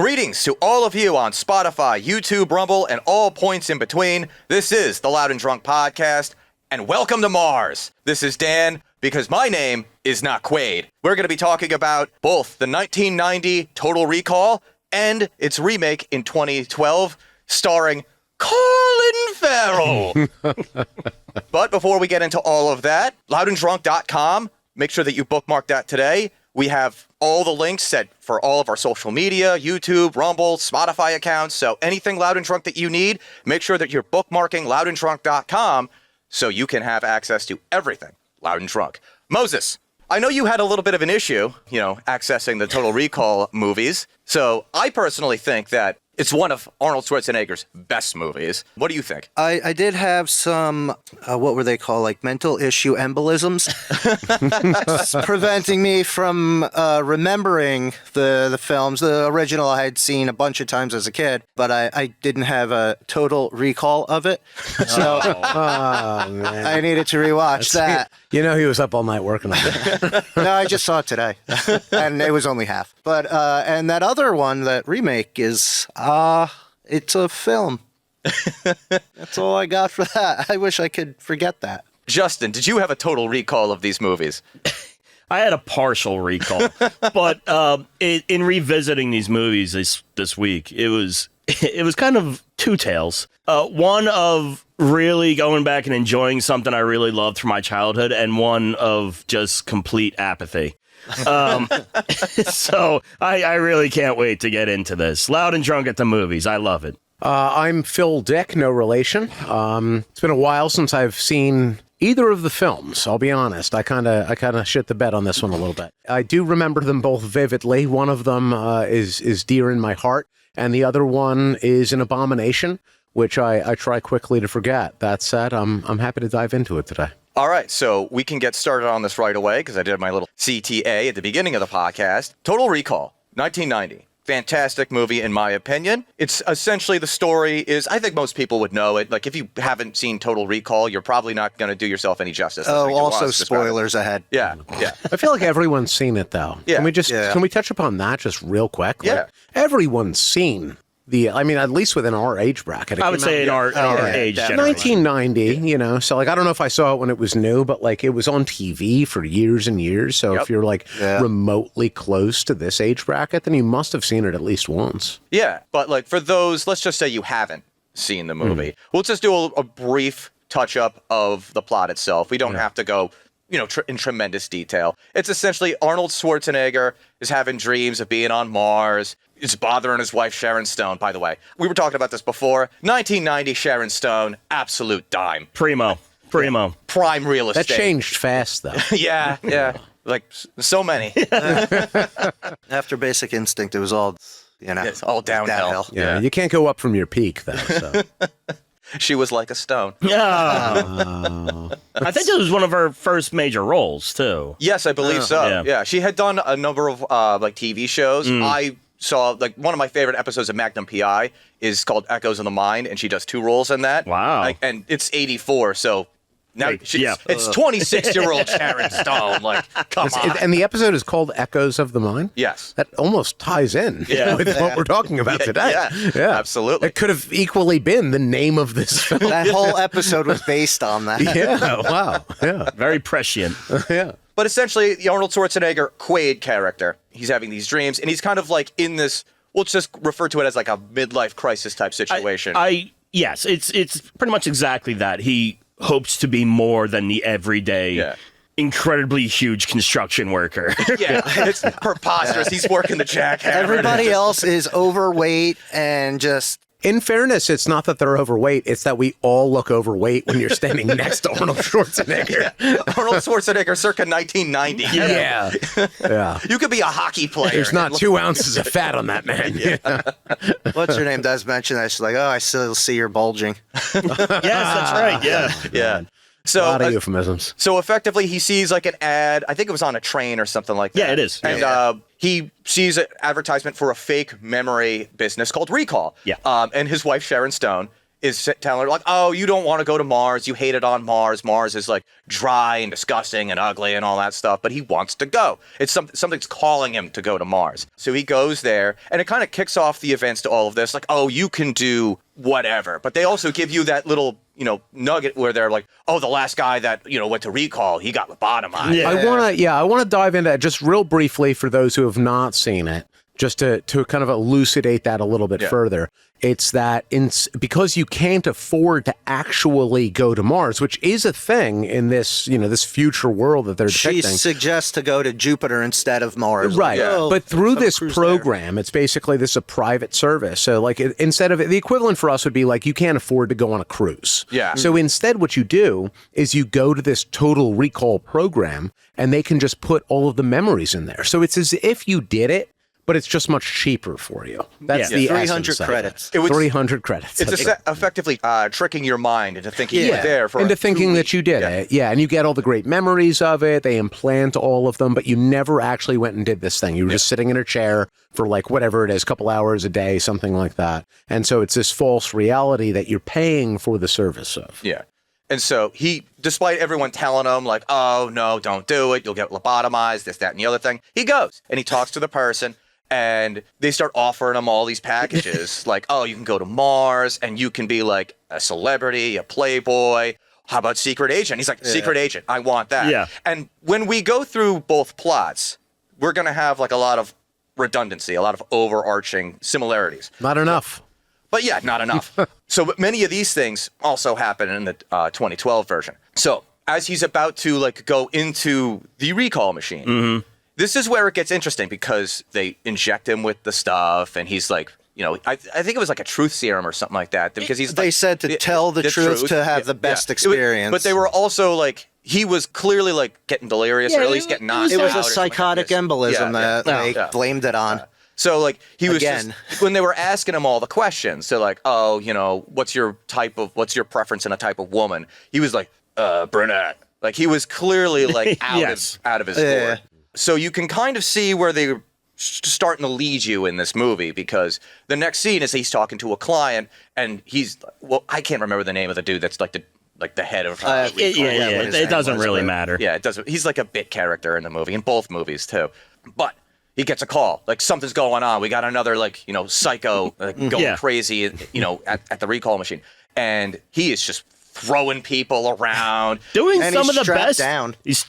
Greetings to all of you on Spotify, YouTube, Rumble, and all points in between. This is the Loud and Drunk Podcast, and welcome to Mars. This is Dan, because my name is not Quaid. We're going to be talking about both the 1990 Total Recall and its remake in 2012, starring Colin Farrell. But before we get into all of that, loudanddrunk.com, make sure that you bookmark that today. We have all the links set for all of our social media, YouTube, Rumble, Spotify accounts. So anything Loud and Drunk that you need, make sure that you're bookmarking loudanddrunk.com so you can have access to everything Loud and Drunk. Moses, I know you had a little bit of an issue, accessing the Total Recall movies. So I personally think that it's one of Arnold Schwarzenegger's best movies. What do you think? I did have some, what were they called, like mental issue embolisms, preventing me from remembering the films. The original I had seen a bunch of times as a kid, but I didn't have a total recall of it. So I needed to rewatch that. You know he was up all night working on it. No, I just saw it today, and it was only half. But and that other one, that remake, is it's a film. That's all I got for that. I wish I could forget that. Justin, did you have a total recall of these movies? I had a partial recall, but in revisiting these movies this week, it was kind of two tales. One of really going back and enjoying something I really loved from my childhood, and one of just complete apathy. So I really can't wait to get into this. Loud and Drunk at the movies. I love it. I'm Phil Dick, no relation. It's been a while since I've seen either of the films. I'll be honest. I kind of shit the bed on this one a little bit. I do remember them both vividly. One of them is dear in my heart, and the other one is an abomination, which I try quickly to forget. That said, I'm happy to dive into it today. All right, so we can get started on this right away because I did my little CTA at the beginning of the podcast. Total Recall, 1990. Fantastic movie, in my opinion. It's essentially, the story is, I think most people would know it. Like, if you haven't seen Total Recall, you're probably not going to do yourself any justice. Oh, also spoilers ahead. Yeah. I feel like everyone's seen it, though. Yeah. Can we touch upon that just real quick? Yeah. Like, everyone's seen at least within our age bracket. I would say in our age generation. 1990, so I don't know if I saw it when it was new, but it was on TV for years and years. So if you're remotely close to this age bracket, then you must have seen it at least once. Yeah, but for those, let's just say you haven't seen the movie. We'll just do a brief touch-up of the plot itself. We don't have to go in tremendous detail. It's essentially Arnold Schwarzenegger is having dreams of being on Mars. It's bothering his wife, Sharon Stone, by the way. We were talking about this before. 1990 Sharon Stone, absolute dime. Primo. Prime real estate. That changed fast, though. Yeah. So many. After Basic Instinct, it was all, It's all downhill. Yeah, you can't go up from your peak, though. So. She was like a stone. Yeah. I think it was one of her first major roles, too. Yes, I believe so. Yeah. She had done a number of TV shows. I saw one of my favorite episodes of Magnum PI is called Echoes of the Mind, and she does 2 roles in that. Wow. And it's 84, so now it's 26-year-old Sharon Stone. Come on. And the episode is called Echoes of the Mind? Yes. That almost ties in with what we're talking about today. Yeah, absolutely. It could have equally been the name of this film. That whole episode was based on that. Yeah, wow. Yeah. Very prescient. Yeah. But essentially, the Arnold Schwarzenegger Quaid character, he's having these dreams, and he's kind of in this, we'll just refer to it as a midlife crisis type situation. Yes, it's pretty much exactly that. He hopes to be more than the everyday, incredibly huge construction worker. Yeah, it's preposterous. He's working the jackhammer. Everybody else is overweight and just... In fairness, it's not that they're overweight, it's that we all look overweight when you're standing next to Arnold Schwarzenegger. Arnold Schwarzenegger circa 1990. Yeah. You could be a hockey player. There's not 2 ounces of fat on that man. What's her name does mention that. She's like, I still see you're bulging. Yes, that's right. Yeah. So, a lot of euphemisms. So effectively, he sees an ad. I think it was on a train or something like that. Yeah, it is. And he sees an advertisement for a fake memory business called Recall. Yeah. And his wife, Sharon Stone, is telling her, like, oh, you don't want to go to Mars. You hate it on Mars. Mars is, like, dry and disgusting and ugly and all that stuff, but he wants to go. It's something's calling him to go to Mars. So he goes there, and it kind of kicks off the events to all of this, like, oh, you can do whatever. But they also give you that little, nugget where they're like, oh, the last guy that, went to recall, he got lobotomized. Yeah. I want to dive into that just real briefly for those who have not seen it, just to kind of elucidate that a little bit further. It's that because you can't afford to actually go to Mars, which is a thing in this, this future world that they're depicting. She suggests to go to Jupiter instead of Mars. Right. But through this program, it's basically this is a private service. So like instead of the equivalent for us would be like you can't afford to go on a cruise. Yeah. So instead what you do is you go to this total recall program and they can just put all of the memories in there. So it's as if you did it, but it's just much cheaper for you. That's the 300 credits. It was 300 credits. It's effectively tricking your mind into thinking you were there for into thinking that you did it. Yeah, and you get all the great memories of it. They implant all of them, but you never actually went and did this thing. You were just sitting in a chair for like whatever it is, a couple hours a day, something like that. And so it's this false reality that you're paying for the service of. Yeah. And so he, despite everyone telling him, like, oh, no, don't do it. You'll get lobotomized, this, that, and the other thing. He goes and he talks to the person. And they start offering him all these packages, like, oh, you can go to Mars, and you can be, like, a celebrity, a playboy. How about secret agent? He's like, secret agent, I want that. Yeah. And when we go through both plots, we're going to have, like, a lot of redundancy, a lot of overarching similarities. Not enough. But, yeah, not enough. So many of these things also happen in the 2012 version. So as he's about to, like, go into the recall machine, this is where it gets interesting because they inject him with the stuff, and he's like, I think it was like a truth serum or something like that. Because they said to tell the truth to have the best experience. But they were also like, he was clearly like getting delirious or at least getting knocked out. It was a psychotic embolism that they blamed it on. So like he was Again. just, when they were asking him all the questions, they're like, oh, what's your preference in a type of woman? He was like, brunette. Like he was clearly like out of his gourd. So you can kind of see where they're starting to lead you in this movie because the next scene is he's talking to a client and I can't remember the name of the dude that's like the head of it doesn't really matter. Yeah, it doesn't. He's like a bit character in the movie, in both movies too. But he gets a call, like something's going on. We got another psycho going crazy, at the recall machine, and he is just throwing people around, doing and some of the best. Down. He's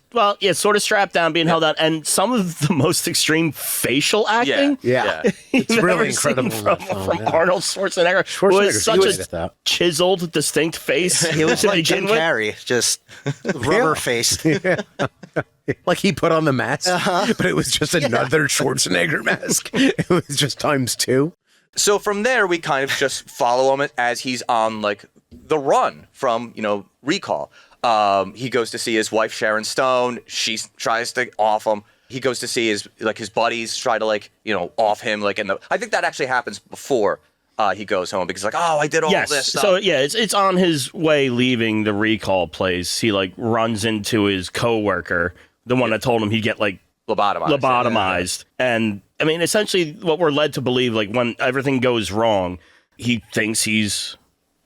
sort of strapped down, being held out, and some of the most extreme facial acting. Yeah. It's really incredible from Arnold Schwarzenegger. Was such a chiseled, distinct face. He was like Jim Carrey, just rubber faced. Like he put on the mask, but it was just another Schwarzenegger mask. It was just times 2. So from there, we kind of just follow him as he's on like the run from, recall. He goes to see his wife, Sharon Stone. She tries to off him. He goes to see his buddies try to off him. I think that actually happens before he goes home because I did all this stuff. So it's on his way leaving the recall place. He runs into his coworker, the one that told him he'd get lobotomized. And I mean, essentially what we're led to believe, when everything goes wrong, he thinks he's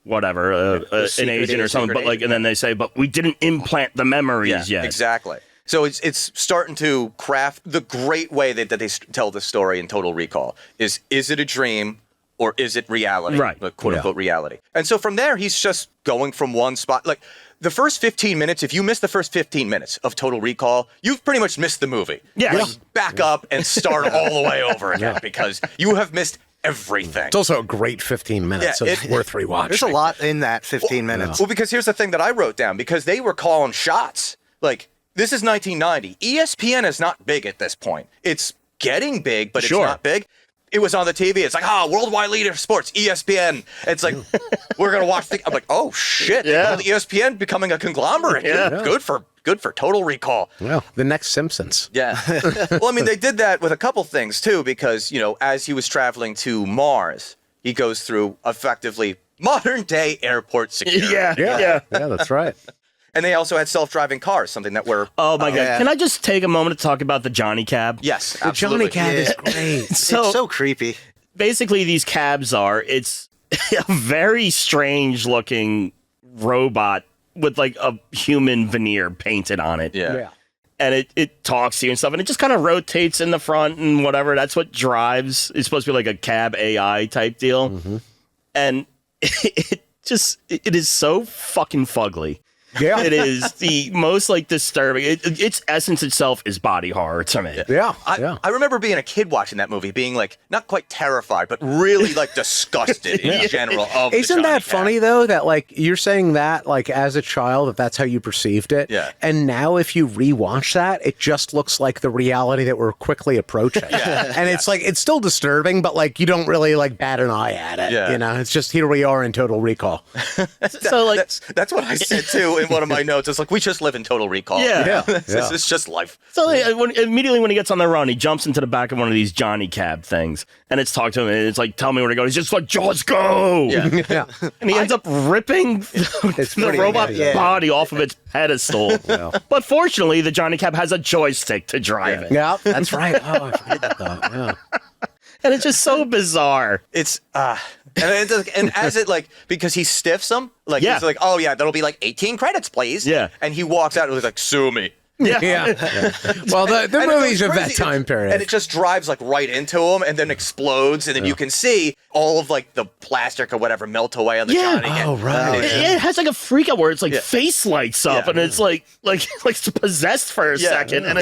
whatever, an agent or something, and then they say, but we didn't implant the memories yet. Exactly. So it's starting to craft the great way that they tell the story in Total Recall is it a dream or is it reality? Right. Quote unquote reality. And so from there, he's just going from one spot. Like the first 15 minutes, if you miss the first 15 minutes of Total Recall, you've pretty much missed the movie. Yeah. Back up and start all the way over again because you have missed everything. It's also a great 15 minutes, so it's worth rewatching. There's a lot in that 15 minutes. Well, because here's the thing that I wrote down, because they were calling shots. This is 1990. ESPN is not big at this point. It's getting big, but it's not big. It was on the TV. It's like, worldwide leader of sports, ESPN. It's like, we're going to watch. I'm like, oh, shit. Yeah. ESPN becoming a conglomerate. Yeah. Good for Total Recall. Well, the next Simpsons. Yeah. Well, I mean, they did that with a couple things, too, because, as he was traveling to Mars, he goes through effectively modern-day airport security. Yeah, that's right. And they also had self-driving cars, something that we're... Oh, my God. Can I just take a moment to talk about the Johnny Cab? Yes, the absolutely. Johnny Cab is great. It's so creepy. Basically, these cabs it's a very strange looking robot with like a human veneer painted on it. Yeah. And it talks to you and stuff, and it just kind of rotates in the front and whatever. That's what drives. It's supposed to be like a cab AI type deal. Mm-hmm. And it is so fucking fugly. Yeah. It is the most like disturbing. Its essence itself is body horror to me. Yeah. I remember being a kid watching that movie, being like not quite terrified, but really like disgusted in general. Isn't that funny though? That like you're saying that like as a child that's how you perceived it. Yeah. And now if you rewatch that, it just looks like the reality that we're quickly approaching. And it's like it's still disturbing, but like you don't really like bat an eye at it. Yeah. You know, it's just here we are in Total Recall. So like that's what I said too in one of my notes. It's like we just live in Total Recall. Yeah. This is just life. So immediately when he gets on the run, he jumps into the back of one of these Johnny Cab things, and it's talking to him, and it's like, tell me where to go. He's just like, Jaws, go! Yeah. And he ends up ripping the robot body off of its pedestal. Yeah. But fortunately, the Johnny Cab has a joystick to drive it. Yeah, that's right. Oh, I forgot that. Yeah. And it's just so bizarre. It's and as it like because he stiffs him, like he's like, oh yeah, that'll be like 18 credits, please. Yeah. And he walks out and he's like, sue me. Yeah. Well, the And movies it of goes that crazy. time period. And it just drives like right into him and then explodes. And then you can see all of like the plastic or whatever melt away on the Johnny. Oh, right. It has like a freak out where it's like face lights up Yeah. and it's like it's possessed for a second. And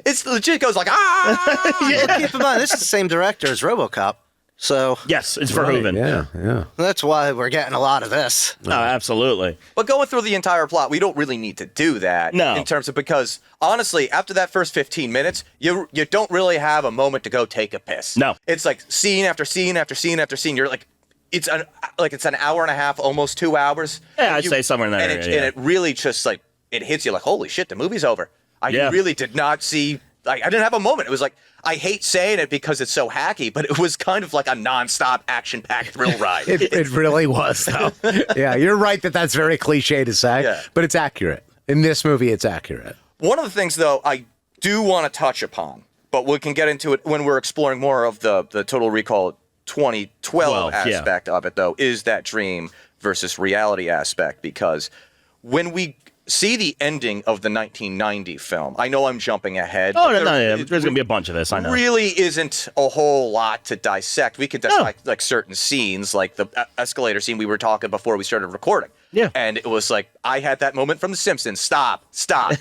it's legit goes like, ah! Well, keep in mind, this is the same director as RoboCop. So yes, it's Verhoeven. Yeah. that's why we're getting a lot of this. No, absolutely. But going through the entire plot, we don't really need to do that. No. In terms of because honestly, after that first 15 minutes, you don't really have a moment to go take a piss. No. It's like scene after scene after scene after scene. You're like, it's an hour and a half, almost 2 hours. Yeah, I'd say somewhere in that area. And it really just like it hits you like, holy shit, the movie's over. I really did not see. I didn't have a moment. It was like, I hate saying it because it's so hacky, but it was kind of like a nonstop action-packed thrill ride. It really was, though. Yeah, you're right that's very cliche to say, but it's accurate. In this movie, it's accurate. One of the things, though, I do want to touch upon, but we can get into it when we're exploring more of the Total Recall 2012 aspect of it, though, is that dream versus reality aspect, because when we see the ending of the 1990 film. I know I'm jumping ahead. Oh, no, there's going to be a bunch of this, I know. Really isn't a whole lot to dissect. We could dissect like certain scenes, like the escalator scene we were talking before we started recording. Yeah. And it was like, I had that moment from The Simpsons. Stop.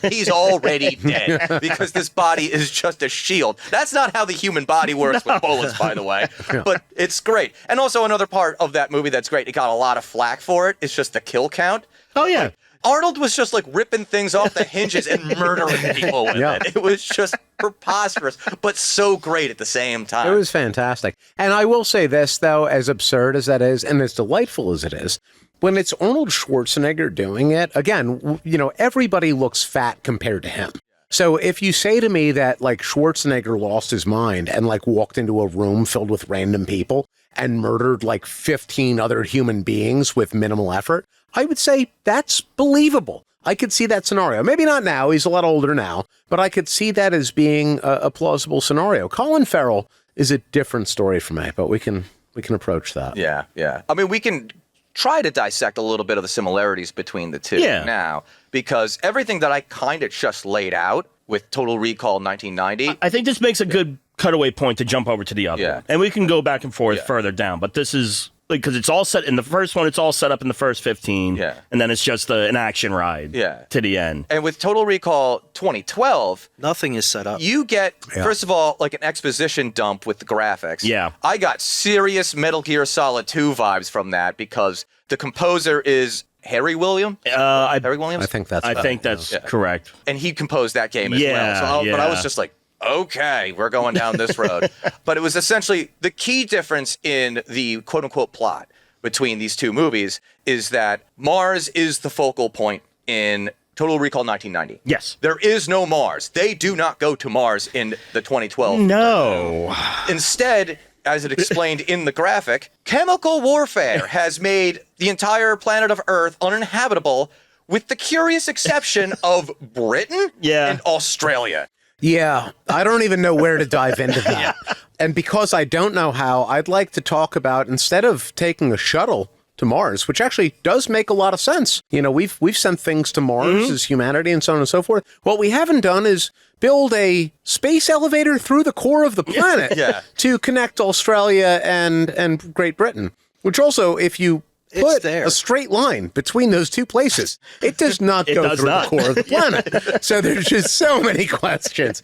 He's already dead because this body is just a shield. That's not how the human body works with bullets, by the way. But it's great. And also another part of that movie that's great, it got a lot of flack for it. It's just the kill count. Oh, yeah. Arnold was just like ripping things off the hinges and murdering people with it. It was just preposterous, but so great at the same time. It was fantastic. And I will say this, though, as absurd as that is, and as delightful as it is, when it's Arnold Schwarzenegger doing it, again, everybody looks fat compared to him. So if you say to me that like Schwarzenegger lost his mind and like walked into a room filled with random people and murdered like 15 other human beings with minimal effort, I would say that's believable. I could see that scenario. Maybe not now. He's a lot older now, but I could see that as being a plausible scenario. Colin Farrell is a different story for me, but we can approach that. Yeah. I mean, we can try to dissect a little bit of the similarities between the two now, because everything that I kind of just laid out with Total Recall 1990. I think this makes a good cutaway point to jump over to the other. Yeah. And we can go back and forth further down, but this is like, because it's all set in the first one, it's all set up in the first 15. Yeah. And then it's just an action ride to the end. And with Total Recall 2012, Nothing is set up. you get, first of all, like an exposition dump with the graphics. Yeah. I got serious Metal Gear Solid 2 vibes from that because the composer is Harry Williams. Harry Williams? I think that's I think that's correct. And he composed that game as well. So but I was just like, okay, we're going down this road. But it was essentially the key difference in the quote-unquote plot between these two movies is that Mars is the focal point in Total Recall 1990. Yes. There is no Mars. They do not go to Mars in the 2012. No. Instead, as it explained in the graphic, chemical warfare has made the entire planet of Earth uninhabitable with the curious exception of Britain and Australia. Yeah, I don't even know where to dive into that. And because I don't know how, I'd like to talk about, instead of taking a shuttle to Mars, which actually does make a lot of sense. You know, we've sent things to Mars as humanity and so on and so forth. What we haven't done is build a space elevator through the core of the planet to connect Australia and Great Britain, which also, if you put a straight line between those two places, it does not go through the core of the planet. So there's just so many questions.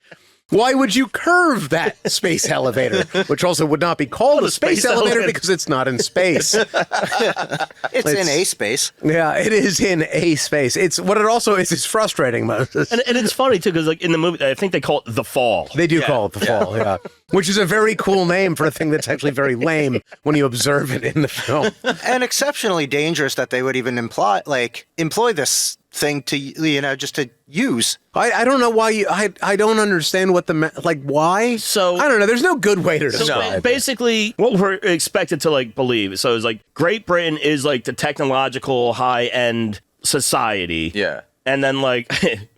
Why would you curve that space elevator, which also would not be called a space elevator because it's not in space? It's in a space. Yeah, it is in a space. It's what it also is frustrating, Moses. And it's funny, too, because like in the movie, I think they call it The Fall. They do call it The Fall, yeah. Which is a very cool name for a thing that's actually very lame when you observe it in the film. And exceptionally dangerous that they would even employ this thing to, just to use. I don't know why I don't understand what why? So I don't know. There's no good way to describe it. Basically, what we're expected to believe. So it's like Great Britain is like the technological high-end society. Yeah. And then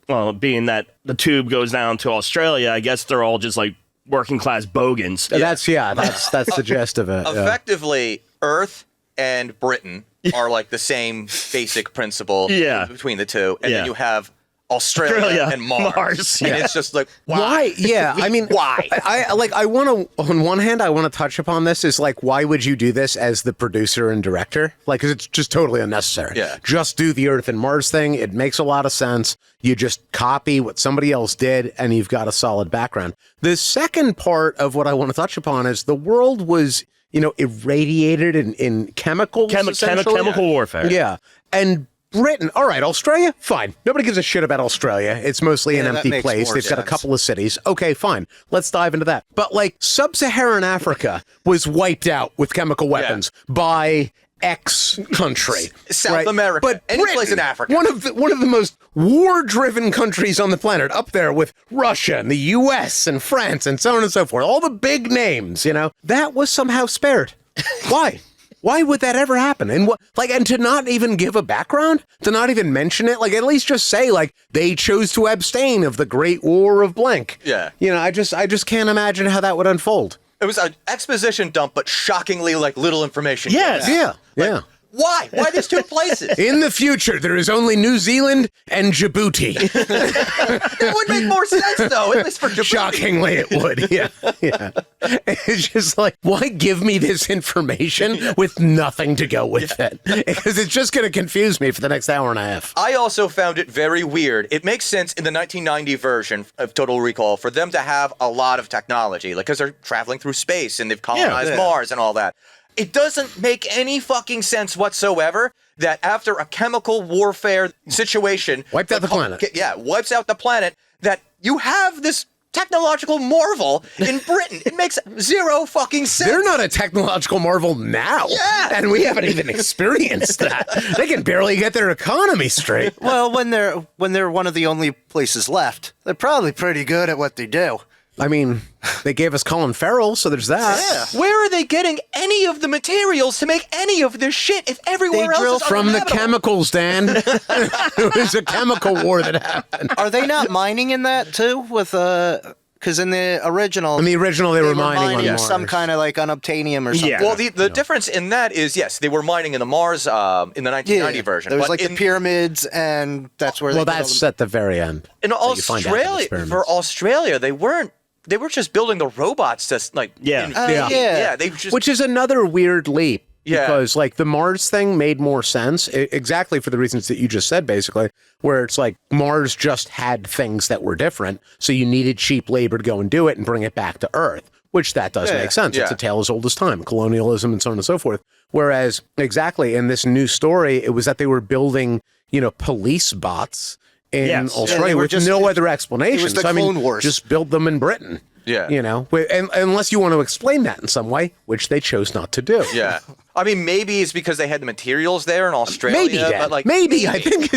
well, being that the tube goes down to Australia, I guess they're all just like working class bogans. That's the gist of it. Effectively, Earth and Britain are like the same basic principle between the two. And then you have Australia and Mars. And it's just like, why? Yeah, I mean, why? I want to, on one hand, I want to touch upon this is why would you do this as the producer and director? Because it's just totally unnecessary. Yeah. Just do the Earth and Mars thing. It makes a lot of sense. You just copy what somebody else did and you've got a solid background. The second part of what I want to touch upon is the world was, irradiated in chemicals. Chemical warfare. Yeah. And Britain, all right, Australia, fine. Nobody gives a shit about Australia. It's mostly an empty place. They've got a couple of cities. Okay, fine. Let's dive into that. But sub-Saharan Africa was wiped out with chemical weapons by X country. South America. But any Britain, place in Africa. One of the most war-driven countries on the planet, up there with Russia and the US and France and so on and so forth. All the big names, that was somehow spared. Why? Why would that ever happen? And and to not even give a background, to not even mention it, at least just say they chose to abstain of the Great War of blank. Yeah. I just can't imagine how that would unfold. It was an exposition dump, but shockingly little information. Yes. Yeah. Why? Why these two places? In the future, there is only New Zealand and Djibouti. It would make more sense, though, at least for Djibouti. Shockingly, it would. Yeah. It's just why give me this information with nothing to go with it? Because it's just going to confuse me for the next hour and a half. I also found it very weird. It makes sense in the 1990 version of Total Recall for them to have a lot of technology, because they're traveling through space and they've colonized Mars and all that. It doesn't make any fucking sense whatsoever that after a chemical warfare situation... Wiped out the planet. Yeah, wipes out the planet, that you have this technological marvel in Britain. It makes zero fucking sense. They're not a technological marvel now. Yeah. And we haven't even experienced that. They can barely get their economy straight. Well, when they're one of the only places left, they're probably pretty good at what they do. I mean, they gave us Colin Farrell, so there's that. Yeah. Where are they getting any of the materials to make any of this shit if everywhere else is from the uninhabitable? chemicals, Dan. It was a chemical war that happened. Are they not mining in that too? Because in the original, they were mining on Mars. some kind of unobtainium or something. Yeah. Well, the difference in that is, yes, they were mining in the Mars in the 1990 version. There was but the pyramids, and that's where. Well, that's at the very end. In Australia, for Australia, they weren't. They were just building the robots to They just, which is another weird leap. Yeah. Because the Mars thing made more sense exactly for the reasons that you just said, basically, where it's Mars just had things that were different. So you needed cheap labor to go and do it and bring it back to Earth, which that does make sense. It's a tale as old as time, colonialism and so on and so forth. Whereas exactly in this new story, it was that they were building, police bots in Australia with no other explanation. It was the Clone Wars. Just build them in Britain. Yeah. Unless you want to explain that in some way, which they chose not to do. Yeah. I mean, maybe it's because they had the materials there in Australia. Maybe, Dan. But like, maybe. I think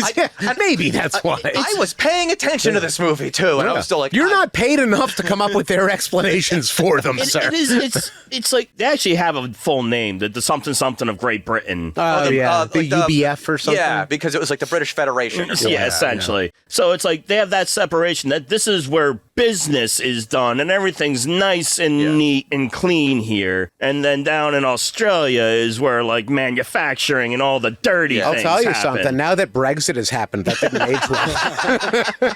maybe that's why. I was paying attention to this movie too, and I was still like, "You're not paid enough to come up with their explanations for them, sir." It's like they actually have a full name, the something something of Great Britain. The like UBF or something. Yeah, because it was like the British Federation. Or something. Yeah, essentially. So it's like they have that separation that this is where business is done and everything's nice and neat and clean here. And then down in Australia is where like manufacturing and all the dirty things I'll tell you happen. something. Now that Brexit has happened, that didn't age well.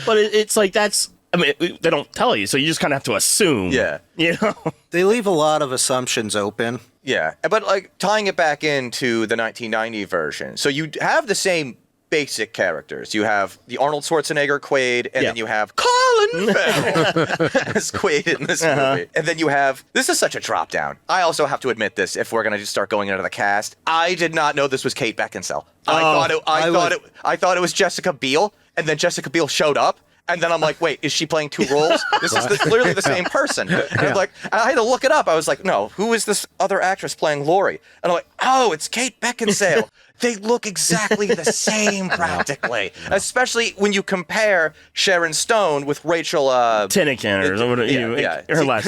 But it's like that's, I mean, they don't tell you, so you just kind of have to assume. Yeah. You know? They leave a lot of assumptions open. Yeah, but like tying it back into the 1990 version, so you have the same basic characters. You have the Arnold Schwarzenegger Quaid, and then you have Colin Farrell as Quaid in this movie. And then you have, this is such a drop down. I also have to admit this, if we're going to just start going into the cast, I did not know this was Kate Beckinsale. I thought it was Jessica Biel, and then Jessica Biel showed up. And then I'm like, wait, is she playing two roles? This is clearly the same person. And I'm like, I had to look it up. I was like, no, who is this other actress playing Laurie? And I'm like, oh, it's Kate Beckinsale. They look exactly the same practically, especially when you compare Sharon Stone with Rachel Tinnican or her last.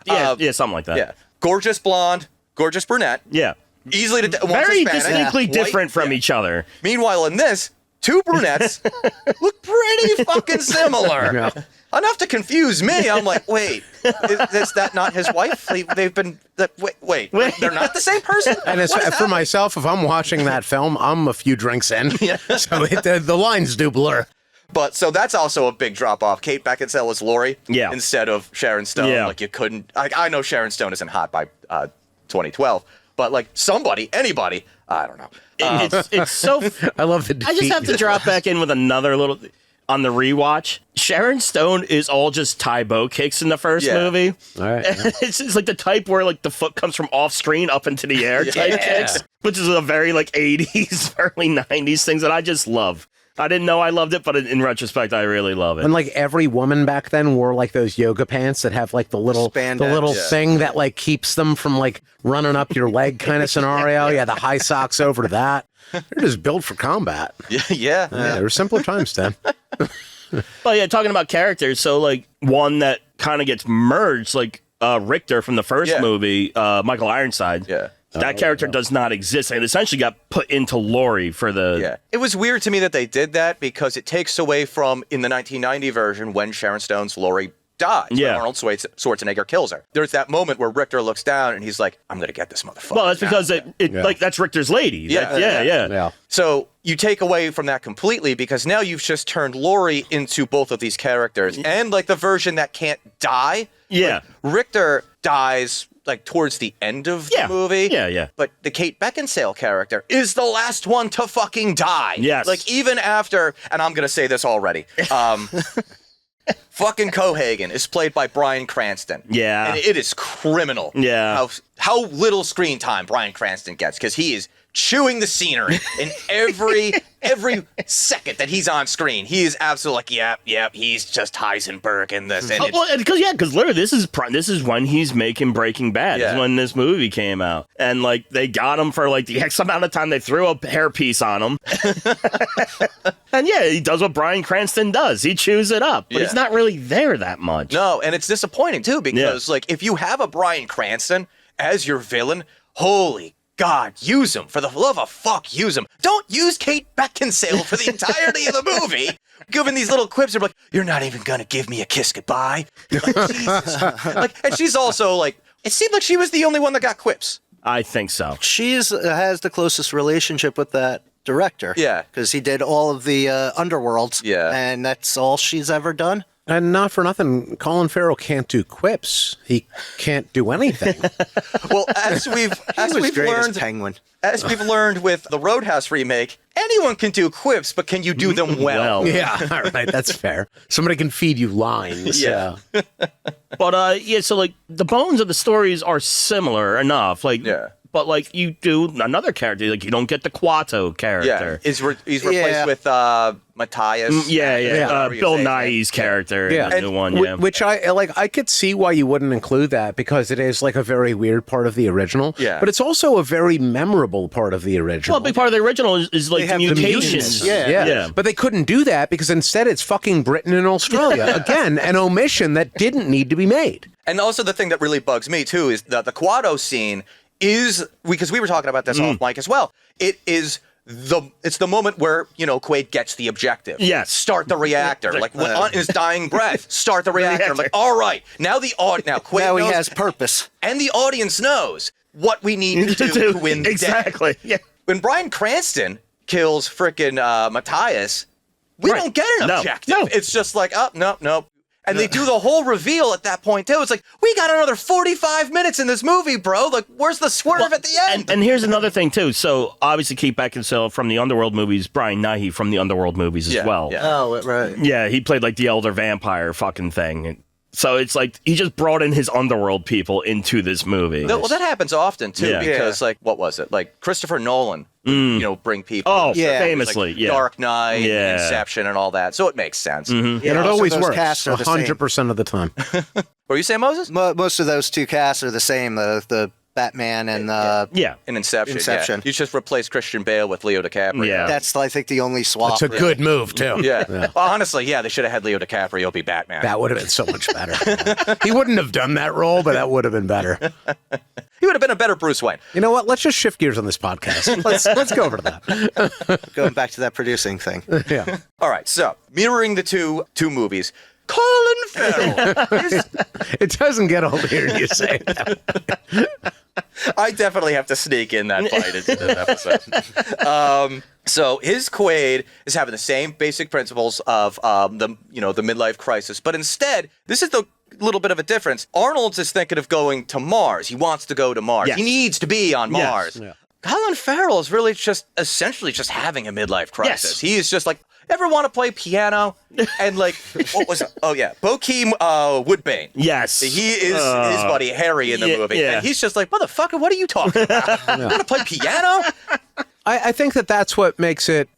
Yeah, something like that. Yeah, gorgeous blonde, gorgeous brunette. Yeah, easily very distinctly different from each other. Meanwhile, in this, two brunettes look pretty fucking similar. Yeah. Enough to confuse me. I'm like, wait, is that not his wife? They've been, wait, they're not the same person? And for myself, if I'm watching that film, I'm a few drinks in. Yeah. So the lines do blur. But so that's also a big drop off. Kate Beckinsale was Laurie instead of Sharon Stone. Yeah. Like you couldn't, I know Sharon Stone isn't hot by 2012, but like anybody, I don't know. It's so. I love it. I just have to drop back in with another little on the rewatch. Sharon Stone is all just Tybo kicks in the first movie. All right, it's like the type where like the foot comes from off screen up into the air type kicks, which is a very like 80s, early 90s things that I just love. I didn't know I loved it, but in retrospect, I really love it. And like every woman back then wore like those yoga pants that have like the little thing that like keeps them from like running up your leg kind of scenario. Yeah, the high socks over to that. They're just built for combat. Yeah. There were simpler times then. But yeah, talking about characters, so like one that kind of gets merged, like Richter from the first movie, Michael Ironside. Yeah. That character does not exist, and it essentially got put into Laurie for the... Yeah. It was weird to me that they did that because it takes away from, in the 1990 version, when Sharon Stone's Laurie dies. Yeah. When Arnold Schwarzenegger kills her. There's that moment where Richter looks down and he's like, I'm going to get this motherfucker. Well, that's because like that's Richter's lady. Yeah. So you take away from that completely because now you've just turned Laurie into both of these characters. And like the version that can't die. Yeah. Like, Richter dies like towards the end of the movie. Yeah. But the Kate Beckinsale character is the last one to fucking die. Yes. Like even after, and I'm going to say this already, fucking Cohagen is played by Bryan Cranston. Yeah. And it is criminal. Yeah. How little screen time Bryan Cranston gets because he is chewing the scenery in every second that he's on screen. He is absolutely like, yep, he's just Heisenberg in this. And because literally this is when he's making Breaking Bad. This is when this movie came out, and like they got him for like the X amount of time. They threw a hairpiece on him, and he does what Bryan Cranston does. He chews it up, but he's not really there that much. No, and it's disappointing too because like if you have a Bryan Cranston as your villain, holy God, use him. For the love of fuck, use him. Don't use Kate Beckinsale for the entirety of the movie. Giving these little quips, they're like, you're not even going to give me a kiss goodbye. Like, Jesus. And she's also like, it seemed like she was the only one that got quips. I think so. She has the closest relationship with that director. Yeah. Because he did all of the Underworlds. Yeah. And that's all she's ever done. And not for nothing, Colin Farrell can't do quips. He can't do anything. Well, as we've learned, Penguin. As we've learned with the Roadhouse remake, anyone can do quips, but can you do them well? Yeah, all right, that's fair. Somebody can feed you lines. Yeah. But so like the bones of the stories are similar enough. Like but like you do another character, like you don't get the Quato character. Yeah, he's replaced with Matthias. Bill Nighy's character, in the new one. Yeah, which I could see why you wouldn't include that because it is like a very weird part of the original. Yeah, but it's also a very memorable part of the original. Well, a big part of the original is like the mutations. Yeah, but they couldn't do that because instead it's fucking Britain and Australia again, an omission that didn't need to be made. And also the thing that really bugs me too is that the Quado scene is, because we were talking about this off mic as well. It's the moment where, Quaid gets the objective. Yes. Start the reactor. Like when on his dying breath, start the reactor. I'm like, all right, now Quaid now knows, he has purpose. And the audience knows what we need to do to win the day. Exactly. Yeah. When Bryan Cranston kills frickin' Matthias, we don't get an objective. No. It's just like, nope. And they do the whole reveal at that point, too. It's like, we got another 45 minutes in this movie, bro. Like, where's the swerve at the end? And here's another thing, too. So, obviously, Keith Beckinsale from the Underworld movies, Brian Nighy from the Underworld movies as well. Yeah. Oh, right. Yeah, he played, like, the elder vampire fucking thing. So, it's like, he just brought in his Underworld people into this movie. Well, that happens often, too, Yeah. because, like, what was it? Like, Christopher Nolan, bring people. Oh, Yeah. famously, like Dark Knight, Yeah. Inception, and all that. So it makes sense. And it also always those works casts are the same. 100% of the time. What were you saying, Moses? Most of those two casts are the same. The Batman and Yeah. In Inception. Inception. Yeah. You just replace Christian Bale with Leo DiCaprio. Yeah. that's I think the only swap. It's a good move, too. Yeah. Well, honestly, they should have had Leo DiCaprio be Batman. That would have been so much better. He wouldn't have done that role, but that would have been better. He would have been a better Bruce Wayne. You know what? Let's just shift gears on this podcast. Let's go over to that. Going back to that producing thing. Yeah. All right, so mirroring the two movies, Colin Farrell. It doesn't get old hearing you say it. I definitely have to sneak in that fight into this episode. So his Quaid is having the same basic principles of the midlife crisis, but instead, this is the little bit of a difference. Arnold's is thinking of going to Mars. He wants to go to Mars. Yes. He needs to be on Yes. Mars. Yeah. Colin Farrell is really essentially just having a midlife crisis. Yes. He is just like, ever want to play piano? And like, what was it? Oh yeah, Bokeem Woodbine. Yes. He is his buddy Harry in the movie. yeah. And he's just like, motherfucker, what are you talking about? You want to play piano? I think that's what makes it,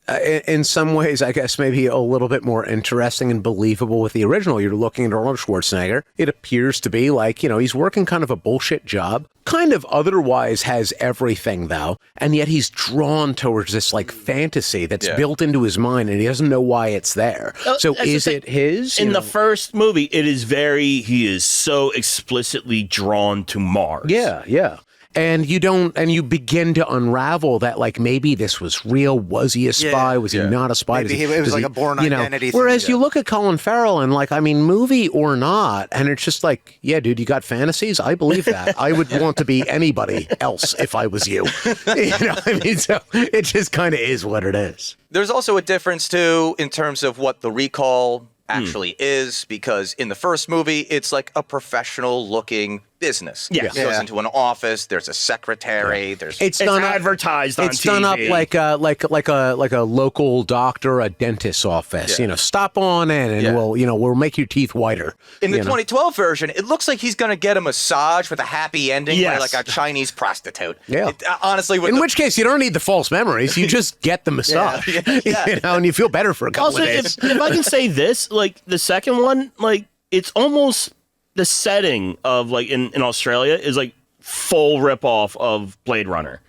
in some ways, I guess, maybe a little bit more interesting and believable with the original. You're looking at Arnold Schwarzenegger. It appears to be like, he's working kind of a bullshit job, kind of otherwise has everything, though, and yet he's drawn towards this, like, fantasy that's built into his mind, and he doesn't know why it's there. So That's is the thing. it his? In the first movie, he is so explicitly drawn to Mars. Yeah. And you begin to unravel that, like, maybe this was real. Was he a spy? Was he not a spy? Maybe it was like a born identity thing. Whereas you look at Colin Farrell and, like, movie or not, and it's just like, yeah, dude, you got fantasies? I believe that. I would want to be anybody else if I was you. So it just kind of is what it is. There's also a difference, too, in terms of what the recall actually is, because in the first movie, it's like a professional-looking business. Yeah. It goes into an office. There's a secretary. It's advertised on TV. It's done up like a local doctor, a dentist's office. Yeah. Stop on in, and we'll make your teeth whiter. In the 2012 version, it looks like he's going to get a massage with a happy ending by Yes. like a Chinese prostitute. Yeah. Honestly, In which case, you don't need the false memories. You just get the massage, and you feel better for a couple Also, of days. if I can say this, like the second one, like it's almost the setting of like in Australia is like full ripoff of Blade Runner.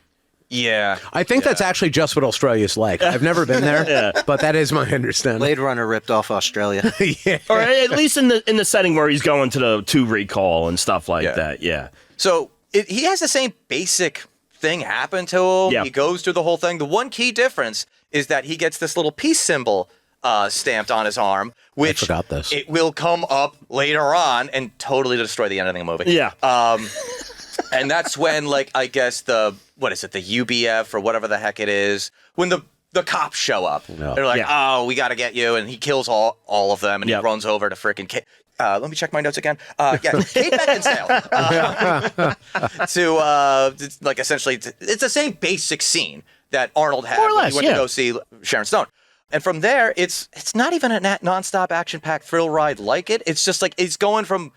Yeah. I think that's actually just what Australia's like. I've never been there, but that is my understanding. Blade Runner ripped off Australia. Yeah. Or at least in the setting where he's going to the 2 recall and stuff like that. Yeah. So he has the same basic thing happen to him. Yeah. He goes through the whole thing. The one key difference is that he gets this little peace symbol stamped on his arm, which I forgot this. It will come up later on and totally destroy the end of the movie. Yeah. And that's when, like, I guess the UBF or whatever the heck it is, when the cops show up. No. They're like, Yeah. oh, we got to get you. And he kills all of them, and he runs over to frickin' Kate. Let me check my notes again. Kate Beckinsale. To like, essentially, it's the same basic scene that Arnold had More or when less, he went to go see Sharon Stone. And from there, it's not even a nonstop action-packed thrill ride like it. It's just like it's going from,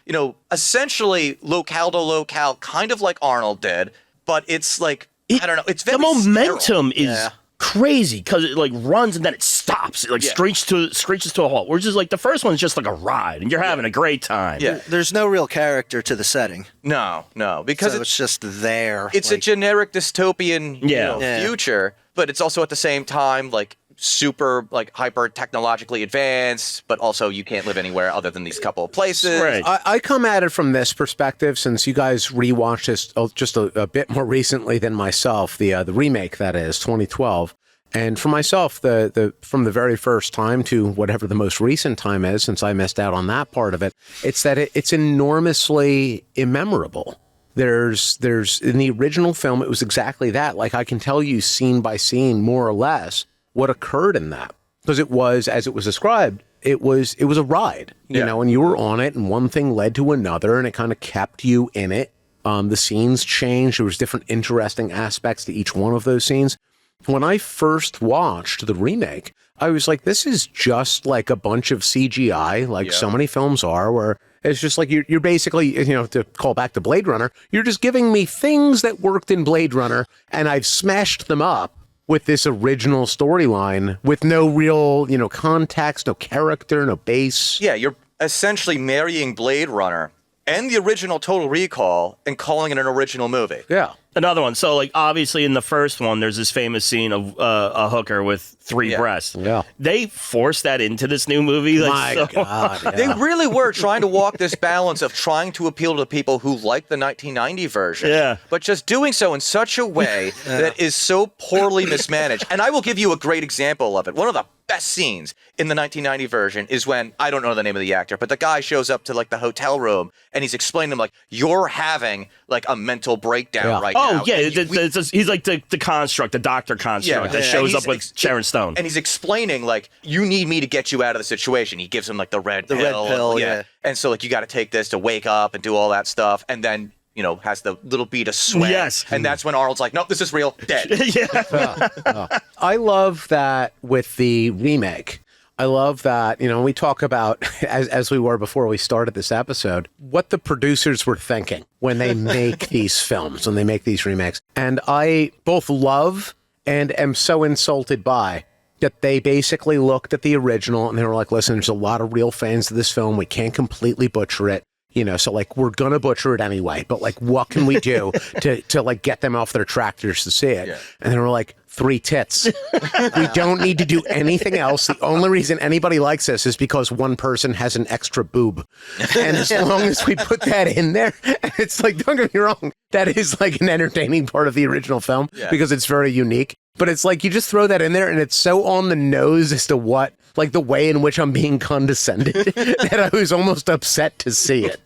essentially locale to locale, kind of like Arnold did, but it's like, I don't know. It's very the momentum sterile. is crazy because it like runs and then it stops. It like screeches to a halt. Whereas just like the first one's just like a ride and you're having a great time. Yeah. There's no real character to the setting. No, because So it's just there. it's a generic dystopian Yeah. future, but it's also at the same time like super like hyper technologically advanced, but also you can't live anywhere other than these couple of places. Right. I come at it from this perspective, since you guys rewatched this just a bit more recently than myself, the remake, that is 2012. And for myself, the from the very first time to whatever the most recent time is, since I missed out on that part of it, it's that it's enormously immemorable. There's in the original film, it was exactly that. Like, I can tell you scene by scene, more or less, what occurred in that, because it was, as it was described, it was a ride, you know, and you were on it, and one thing led to another, and it kind of kept you in it. The scenes changed. There was different interesting aspects to each one of those scenes. When I first watched the remake, I was like, this is just like a bunch of CGI, like so many films are, where it's just like you're basically, you know, to call back to Blade Runner, you're just giving me things that worked in Blade Runner, and I've smashed them up with this original storyline with no real, you know, context, no character, no base. Yeah, you're essentially marrying Blade Runner and the original Total Recall and calling it an original movie. Yeah. Another one. So, like, obviously in the first one, there's this famous scene of a hooker with 3 breasts. Yeah. They forced that into this new movie. Like, My God. Yeah. They really were trying to walk this balance of trying to appeal to people who like the 1990 version, but just doing so in such a way that is so poorly mismanaged. And I will give you a great example of it. One of the best scenes in the 1990 version is when, I don't know the name of the actor, but the guy shows up to like the hotel room and he's explaining to him like, you're having like a mental breakdown right now. Oh, yeah. He's like the construct, the doctor construct that shows up with Sharon Stone. And he's explaining like, you need me to get you out of the situation. He gives him like the red pill. And so like, you got to take this to wake up and do all that stuff. And then, you know, has the little bead of sweat. Yes. And that's when Arnold's like, nope, this is real, dead. I love that with the remake. I love that, you know, we talk about, as we were before we started this episode, what the producers were thinking when they make these films, when they make these remakes. And I both love and am so insulted by that they basically looked at the original and they were like, listen, there's a lot of real fans of this film. We can't completely butcher it. You know, so like, we're going to butcher it anyway, but like, what can we do to like get them off their tractors to see it? Yeah. And they were like, 3 tits. We don't need to do anything else. The only reason anybody likes this is because one person has an extra boob. And as long as we put that in there, it's like, don't get me wrong, that is like an entertaining part of the original film because it's very unique. But it's like, you just throw that in there and it's so on the nose as to what, like the way in which I'm being condescended that I was almost upset to see it.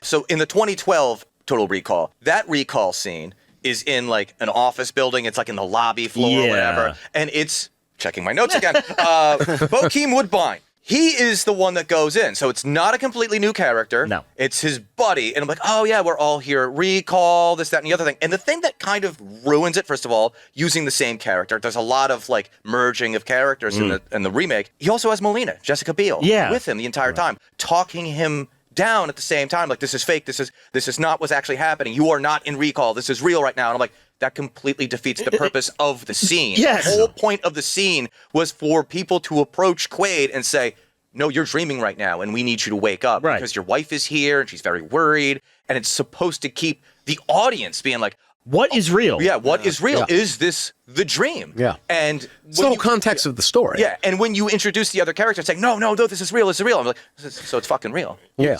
So in the 2012 Total Recall, that recall scene is in like an office building. It's like in the lobby floor or whatever. And it's, checking my notes again, Bokeem Woodbine. He is the one that goes in. So it's not a completely new character. No. It's his buddy. And I'm like, oh yeah, we're all here at Recall, this, that, and the other thing. And the thing that kind of ruins it, first of all, using the same character. There's a lot of like merging of characters in the remake. He also has Molina, Jessica Biel, with him the entire time, talking him down at the same time, like, this is fake, this is not what's actually happening, you are not in Recall, this is real right now. And I'm like, that completely defeats the purpose of the scene. Yes. The whole point of the scene was for people to approach Quaid and say, no, you're dreaming right now and we need you to wake up because your wife is here and she's very worried. And it's supposed to keep the audience being like, what is real? Yeah, what is real? Yeah. Is this the dream? Yeah. And it's the whole context of the story. Yeah, and when you introduce the other character saying, no, this is real, I'm like, so it's fucking real. Yeah.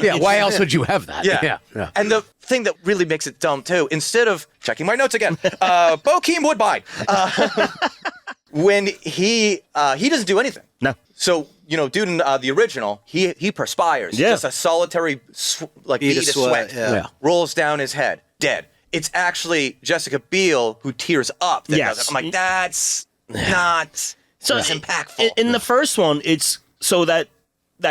Yeah, why else would you have that? Yeah. And the thing that really makes it dumb, too, instead of, checking my notes again, Bokeem Woodbine, when he doesn't do anything. No. So, you know, dude in the original, he perspires. Yeah. Just a solitary, bead of sweat. Rolls down his head, dead. It's actually Jessica Biel who tears up. That does it. I'm like, that's not so impactful. In the first one, it's so that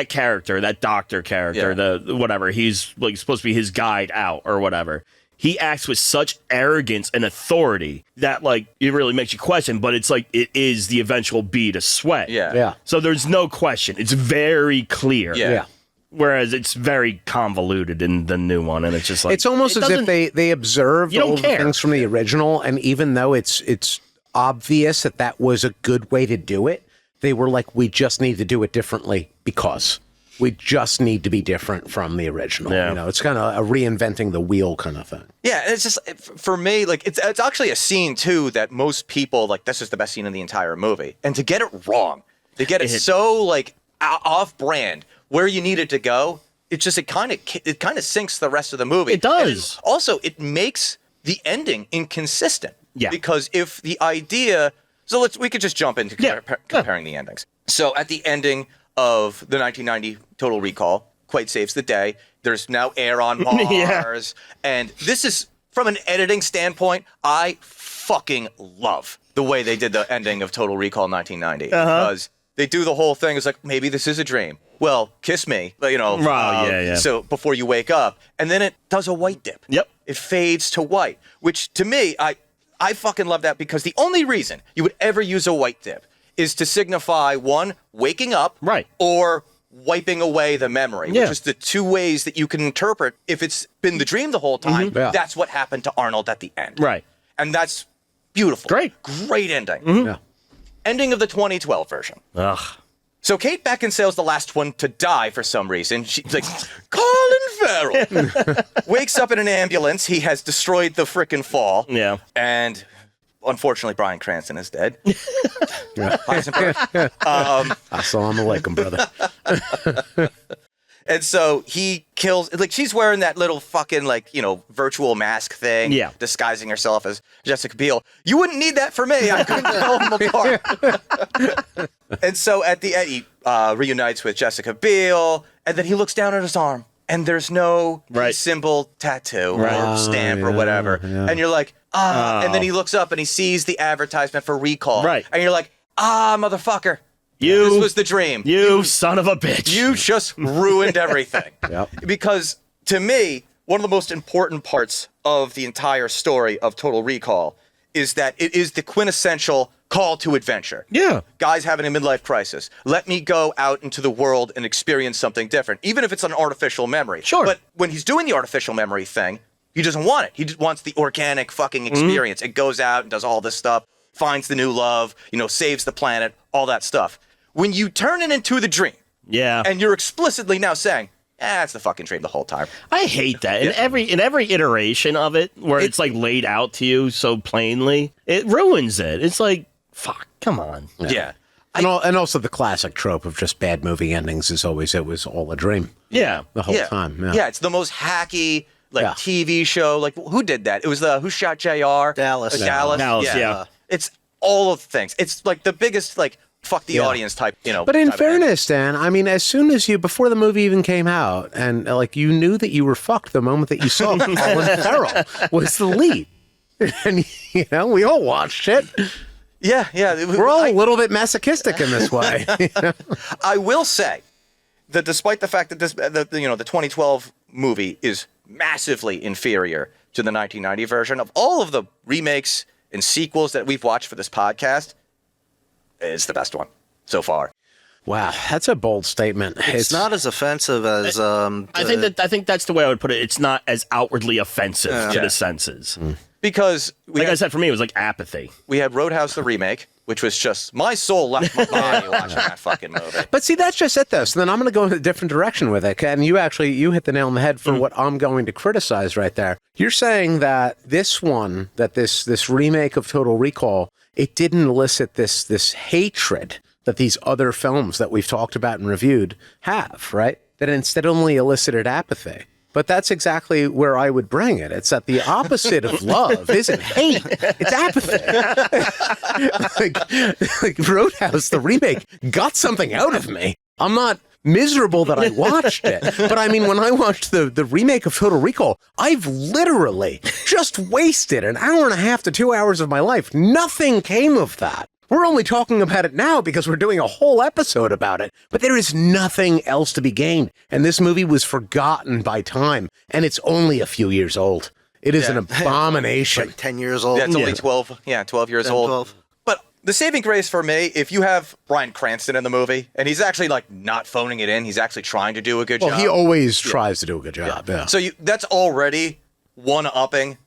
character, that doctor character, the whatever, he's like supposed to be his guide out or whatever. He acts with such arrogance and authority that like it really makes you question, but it's like it is the eventual bead of sweat. Yeah. So there's no question. It's very clear. Yeah. Whereas it's very convoluted in the new one, and it's just like it's almost as if they observed all the things from the original, and even though it's obvious that was a good way to do it, they were like, we just need to do it differently because we just need to be different from the original. Yeah. You know, it's kind of a reinventing the wheel kind of thing. Yeah, and it's just, for me, like, it's actually a scene, too, that most people, like, this is the best scene in the entire movie. And to get it wrong, to get it so, like, off-brand, where you need it to go, it kind of sinks the rest of the movie. It does. Also, it makes the ending inconsistent. Yeah. Because if the idea... So we could just jump into comparing the endings. So at the ending of the 1990 Total Recall, Quaid saves the day. There's now air on Mars. And this is, from an editing standpoint, I fucking love the way they did the ending of Total Recall 1990. Because they do the whole thing. It's like, maybe this is a dream. Well, kiss me, you know. So before you wake up. And then it does a white dip. Yep. It fades to white, which to me, I fucking love that, because the only reason you would ever use a white dip is to signify, one, waking up, right, or wiping away the memory, which is the two ways that you can interpret if it's been the dream the whole time. That's what happened to Arnold at the end. Right. And that's beautiful. Great ending. Yeah. Ending of the 2012 version. Ugh. So Kate Beckinsale's the last one to die for some reason. She's like, Colin Farrell wakes up in an ambulance. He has destroyed the frickin' fall. Yeah. And unfortunately, Bryan Cranston is dead. Assalamu alaikum, brother. And so he kills, like, she's wearing that little fucking, like, you know, virtual mask thing. Yeah. Disguising herself as Jessica Biel. You wouldn't need that for me. I couldn't tell them apart. And so at the end, he reunites with Jessica Biel, and then he looks down at his arm, and there's no symbol tattoo or stamp or whatever. Yeah. And you're like, and then he looks up and he sees the advertisement for Recall. Right. And you're like, motherfucker. This was the dream. You son of a bitch. You just ruined everything. Yep. Because to me, one of the most important parts of the entire story of Total Recall is that it is the quintessential call to adventure. Yeah. Guys having a midlife crisis. Let me go out into the world and experience something different, even if it's an artificial memory. Sure. But when he's doing the artificial memory thing, he doesn't want it. He just wants the organic fucking experience. It goes out and does all this stuff, finds the new love, you know, saves the planet, all that stuff. When you turn it into the dream, and you're explicitly now saying, it's the fucking dream the whole time. I hate that. In every iteration of it, where it's like laid out to you so plainly, it ruins it. It's like, fuck, come on. Yeah. And also the classic trope of just bad movie endings is always, it was all a dream. Yeah. The whole time. Yeah, it's the most hacky, TV show. Like, who did that? It was Who Shot JR? Dallas. Dallas, yeah. It's all of the things. It's like the biggest, like, fuck the audience type, you know. But in fairness, Dan, I mean, as soon as before the movie even came out, and like you knew that you were fucked the moment that you saw Colin Farrell was the lead. And, you know, we all watched it. Yeah. We're all a little bit masochistic in this way. You know? I will say that despite the fact that the 2012 movie is massively inferior to the 1990 version, of all of the remakes and sequels that we've watched for this podcast, it's the best one so far. Wow, that's a bold statement. It's not as offensive as I think that's the way I would put it. It's not as outwardly offensive to the senses. Because I said, for me, it was like apathy. We had Roadhouse the remake, which was just my soul left my body watching that fucking movie. But see, that's just it, though. So then I'm going to go in a different direction with it. And you hit the nail on the head for what I'm going to criticize right there. You're saying that this remake of Total Recall, it didn't elicit this hatred that these other films that we've talked about and reviewed have, right? That instead only elicited apathy. But that's exactly where I would bring it. It's that the opposite of love isn't hate. It's apathy. like Roadhouse, the remake, got something out of me. I'm not miserable that I watched it. But I mean, when I watched the remake of Total Recall, I've literally just wasted an hour and a half to 2 hours of my life. Nothing came of that. We're only talking about it now because we're doing a whole episode about it, but there is nothing else to be gained. And this movie was forgotten by time, and it's only a few years old. It is an abomination. Like 10 years old. Yeah, it's only 12 years 10, old. 12. But The saving grace for me, if you have Bryan Cranston in the movie, and he's actually like not phoning it in, he's actually trying to do a good job. Well, he always tries to do a good job. Yeah. So that's already one-upping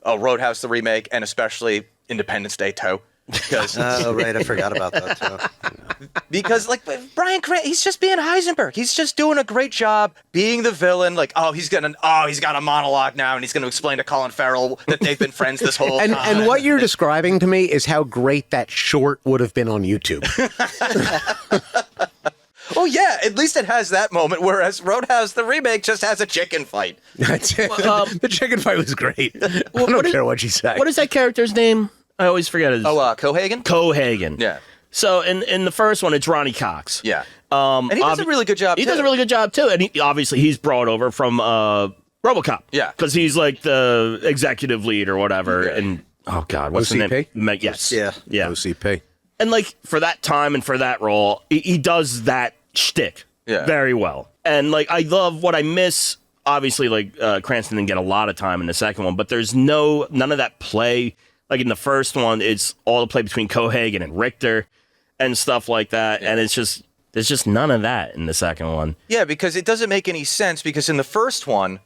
Roadhouse the remake, and especially Independence Day 2. Because oh, right, I forgot about that too. Because like Bryan Cranston, he's just being Heisenberg. He's just doing a great job being the villain. Like, he's got a monologue now, and he's going to explain to Colin Farrell that they've been friends this whole time. And what you're describing to me is how great that short would have been on YouTube. Oh yeah, at least it has that moment. Whereas Roadhouse the remake just has a chicken fight. That's it. The chicken fight was great. I don't care what you say. What is that character's name? I always forget his. Cohagen? Cohagen. Yeah. So in the first one, it's Ronnie Cox. Yeah. And he does a really good job, He does a really good job, too. And he's brought over from RoboCop. Yeah. Because he's like the executive lead or whatever. Yeah. And, oh, God, what's OCP? the name? Yes. Yeah. OCP. And, like, for that time and for that role, he does that shtick very well. And, like, I love what I miss. Obviously, like, Cranston didn't get a lot of time in the second one, but there's none of that play. Like, in the first one, it's all the play between Cohagen and Richter and stuff like that. Yeah. And there's just none of that in the second one. Yeah, because it doesn't make any sense, because in the first one,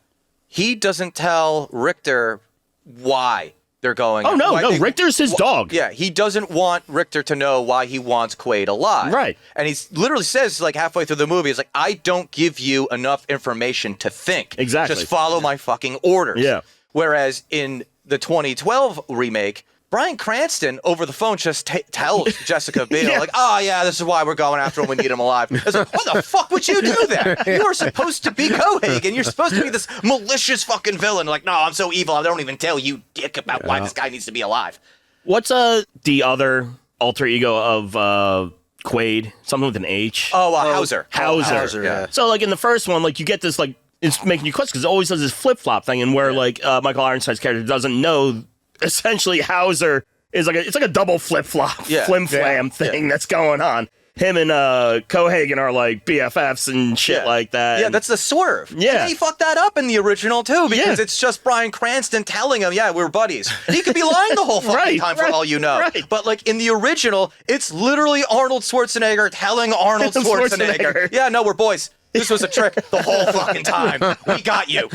he doesn't tell Richter why they're going. Oh, no, Richter's his dog. Yeah, he doesn't want Richter to know why he wants Quaid alive. Right. And he literally says, like, halfway through the movie, he's like, I don't give you enough information to think. Exactly. Just follow my fucking orders. Yeah. Whereas in the 2012 remake, Bryan Cranston over the phone just tells Jessica Biel, like, this is why we're going after him. We need him alive. It's like, what the fuck would you do that? You were supposed to be Cohagen. You're supposed to be this malicious fucking villain. Like, no, I'm so evil. I don't even tell you, dick, about why this guy needs to be alive. What's the other alter ego of Quaid? Something with an H? Hauser. Hauser. Yeah. So, like, in the first one, like, you get this, like, it's making you question because it always does this flip-flop thing, and where like Michael Ironside's character doesn't know. Essentially, Hauser is like a double flip-flop, flim-flam thing that's going on. Him and Cohagen are like BFFs and shit like that. Yeah, that's the swerve. Yeah. And he fucked that up in the original too, because it's just Bryan Cranston telling him, we're buddies. And he could be lying the whole fucking time for all you know. Right. But like in the original, it's literally Arnold Schwarzenegger telling Arnold Schwarzenegger, yeah, no, we're boys. This was a trick the whole fucking time. We got you.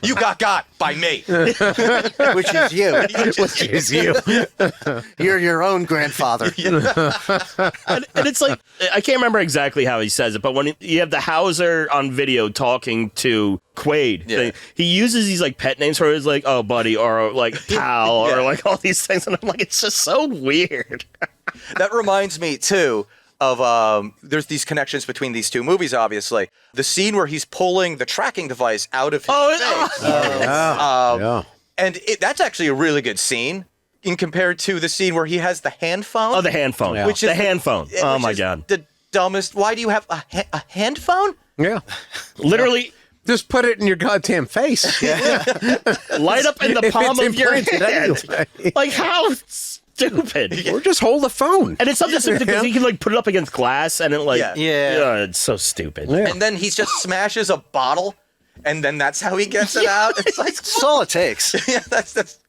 You got by me. Which is you. Which is you. You're your own grandfather. And it's like, I can't remember exactly how he says it, but when you have the Hauser on video talking to Quaid, he uses these like pet names for his like, oh, buddy, or like pal, or like all these things. And I'm like, it's just so weird. That reminds me, too, of there's these connections between these two movies, obviously. The scene where he's pulling the tracking device out of his face. And that's actually a really good scene in compared to the scene where he has the hand phone. Oh, the hand phone. Which is the hand phone. Oh, my God. The dumbest. Why do you have a hand phone? Yeah. Literally. Just put it in your goddamn face. Light up in the palm of your hand. Anyway. Like, how stupid. Or just hold the phone. And it's something stupid because he can like put it up against glass and it like, Yeah. it's so stupid. Yeah. And then he just smashes a bottle, and then that's how he gets it out. It's like, That's all it takes. yeah, that's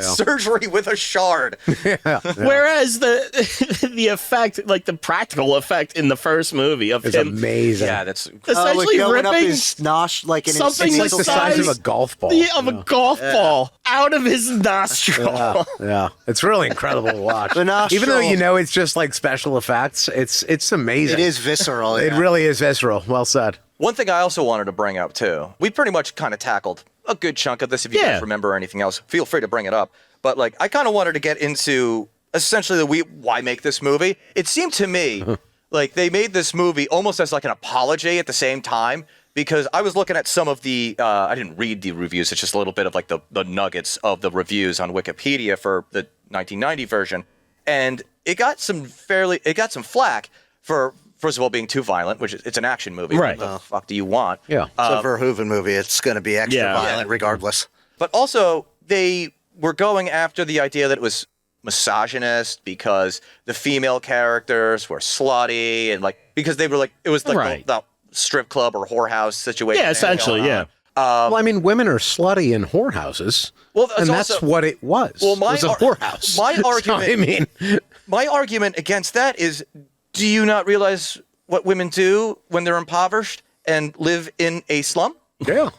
surgery with a shard. Whereas the effect, like the practical effect in the first movie of It's him amazing. Yeah, that's essentially going up ripping his nosh like an something It's like insane the size size of a golf ball. a golf ball out of his nostril. Yeah, it's really incredible to watch. The nostril. Even though you know it's just like special effects, it's amazing. It is visceral. It really is visceral. Well said. one thing I also wanted to bring up, too. We pretty much kind of tackled a good chunk of this. If you guys remember anything else, feel free to bring it up. But like, I kind of wanted to get into essentially why make this movie. It seemed to me like they made this movie almost as like an apology at the same time, because I was looking at some of the I didn't read the reviews. It's just a little bit of like the nuggets of the reviews on Wikipedia for the 1990 version, and it got some flack for, first of all, being too violent, which it's an action movie. Right. What the fuck do you want? Yeah. It's a Verhoeven movie. It's going to be extra violent regardless. But also, they were going after the idea that it was misogynist because the female characters were slutty, and like, because they were like, it was like the strip club or whorehouse situation. Yeah, essentially, yeah. Well, I mean, women are slutty in whorehouses. Well, and that's what it was. Well, it was a whorehouse. My So, argument. I mean, my argument against that is, do you not realize what women do when they're impoverished and live in a slum? Yeah.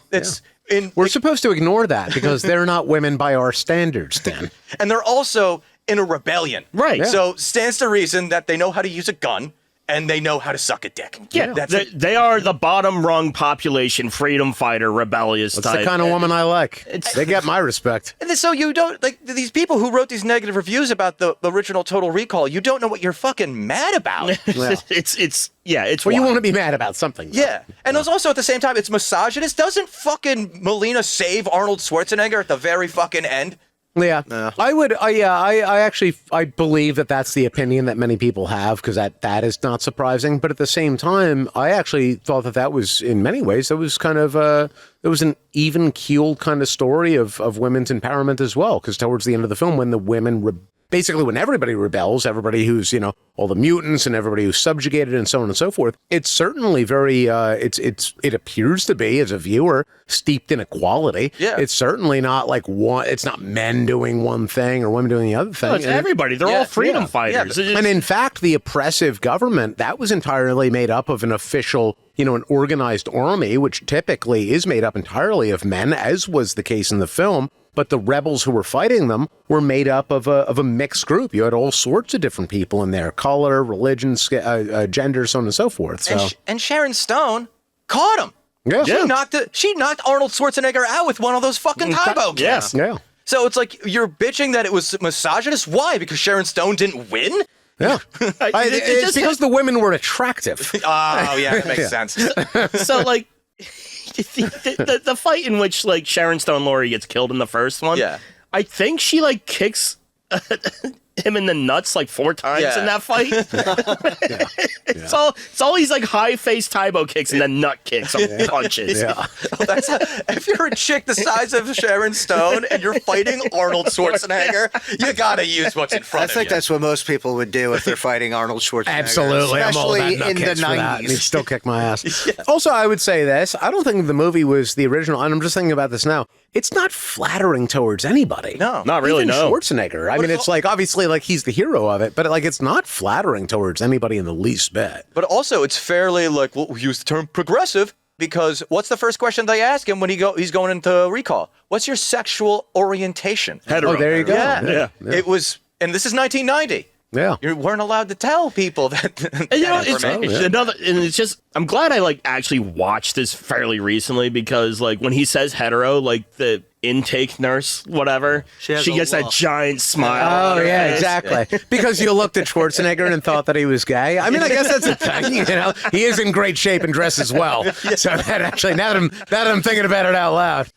We're supposed to ignore that because they're not women by our standards, Dan. And they're also in a rebellion. Right. Yeah. So stands to reason that they know how to use a gun and they know how to suck a dick. Yeah. They are the bottom rung population, freedom fighter, rebellious That's type. the kind of woman I like. They get my respect. And so you don't, like, these people who wrote these negative reviews about the original Total Recall, you don't know what you're fucking mad about. It's Well, you want to be mad about something. Yeah. And it's also at the same time, it's misogynist. Doesn't fucking Melina save Arnold Schwarzenegger at the very fucking end? Yeah, I believe that that's the opinion that many people have, because that is not surprising. But at the same time, I actually thought that was, in many ways, that was kind of it was an even-keeled kind of story of women's empowerment as well. Because towards the end of the film, when the women basically when everybody rebels, everybody who's, all the mutants and everybody who's subjugated and so on and so forth, it's certainly very, it appears to be, as a viewer, steeped in equality. Yeah. It's certainly not like it's not men doing one thing or women doing the other thing. No, it's everybody. They're all freedom fighters. Yeah. And in fact, the oppressive government, that was entirely made up of an official, an organized army, which typically is made up entirely of men, as was the case in the film. But the rebels who were fighting them were made up of a mixed group. You had all sorts of different people in there: color, religion, gender, so on and so forth. So. And Sharon Stone caught him. Yeah. She knocked Arnold Schwarzenegger out with one of those fucking Tybo kicks. Yes. Yeah. So it's like you're bitching that it was misogynist. Why? Because Sharon Stone didn't win? Yeah. It's because the women were attractive. Oh, yeah, that makes sense. So, like, the fight in which, like, Sharon Stone Laurie gets killed in the first one, Yeah. I think she, like, kicks him in the nuts, like, 4 times in that fight. It's all these, like, high-faced Tybo kicks and then nut kicks and punches. Yeah. If you're a chick the size of Sharon Stone and you're fighting Arnold Schwarzenegger, you gotta use what's in front I of think you. that's what most people would do if they're fighting Arnold Schwarzenegger. Absolutely. I'm all Especially about nut in the kicks for that. 90s. He'd still kick my ass. Also, I would say this. I don't think the movie was the original, and I'm just thinking about this now. It's not flattering towards anybody. No. Not really, Even no. Schwarzenegger. I mean, it's like, obviously, like, he's the hero of it, but, like, it's not flattering towards anybody in the least bit. But also, it's fairly, like, we'll use the term progressive, because what's the first question they ask him when he's going into recall? What's your sexual orientation? Hetero. Oh, there you go. Yeah. Yeah. It was, and this is 1990. Yeah. You weren't allowed to tell people that. And, it's another, and it's just, I'm glad I, like, actually watched this fairly recently, because, like, when he says hetero, like, the intake nurse, whatever, She has she a gets that look. giant smile. Oh, on her yeah, face. exactly. Because you looked at Schwarzenegger and thought that he was gay. I mean, I guess that's a thing, He is in great shape and dresses well. So that actually, now that I'm thinking about it out loud.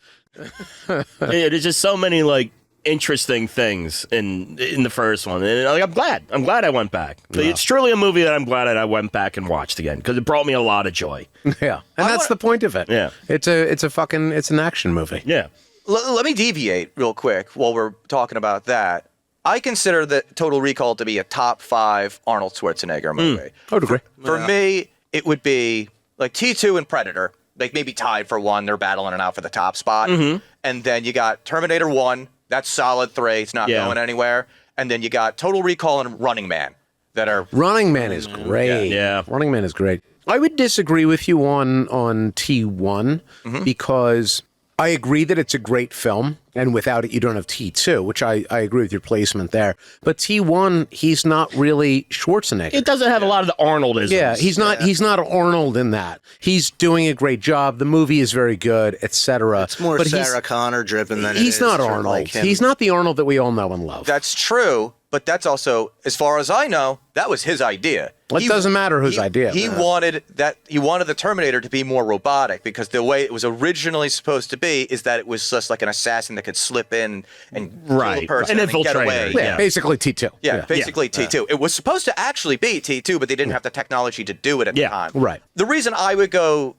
Yeah, there's just so many, like, interesting things in the first one, and, like, I'm glad I went back. It's truly a movie that I'm glad that I went back and watched again, because it brought me a lot of joy. Yeah. And that's the point of it. Yeah. It's an action movie. Yeah. Let me deviate real quick while we're talking about that. I consider that Total Recall to be a top 5 Arnold Schwarzenegger movie. I would agree. For me, it would be like T2 and Predator, like maybe tied for 1. They're battling it out for the top spot. And then you got Terminator 1. That's solid 3. It's not going anywhere. And then you got Total Recall and Running Man that are. Running Man is great. Yeah. Running Man is great. I would disagree with you on T1 because I agree that it's a great film, and without it, you don't have T2, which I agree with your placement there. But T1, he's not really Schwarzenegger. It doesn't have a lot of the Arnoldisms. Yeah, he's not Arnold in that. He's doing a great job. The movie is very good, etc. It's more Sarah Connor driven than he's it is not for, Arnold. like, him. He's not the Arnold that we all know and love. That's true, but that's also, as far as I know, that was his idea. It doesn't matter whose idea. He wanted the Terminator to be more robotic, because the way it was originally supposed to be is that it was just like an assassin that could slip in and kill a person An and get away. infiltrator. Yeah, basically T2. Yeah, basically T2. It was supposed to actually be T2, but they didn't have the technology to do it at the time. Right. The reason I would go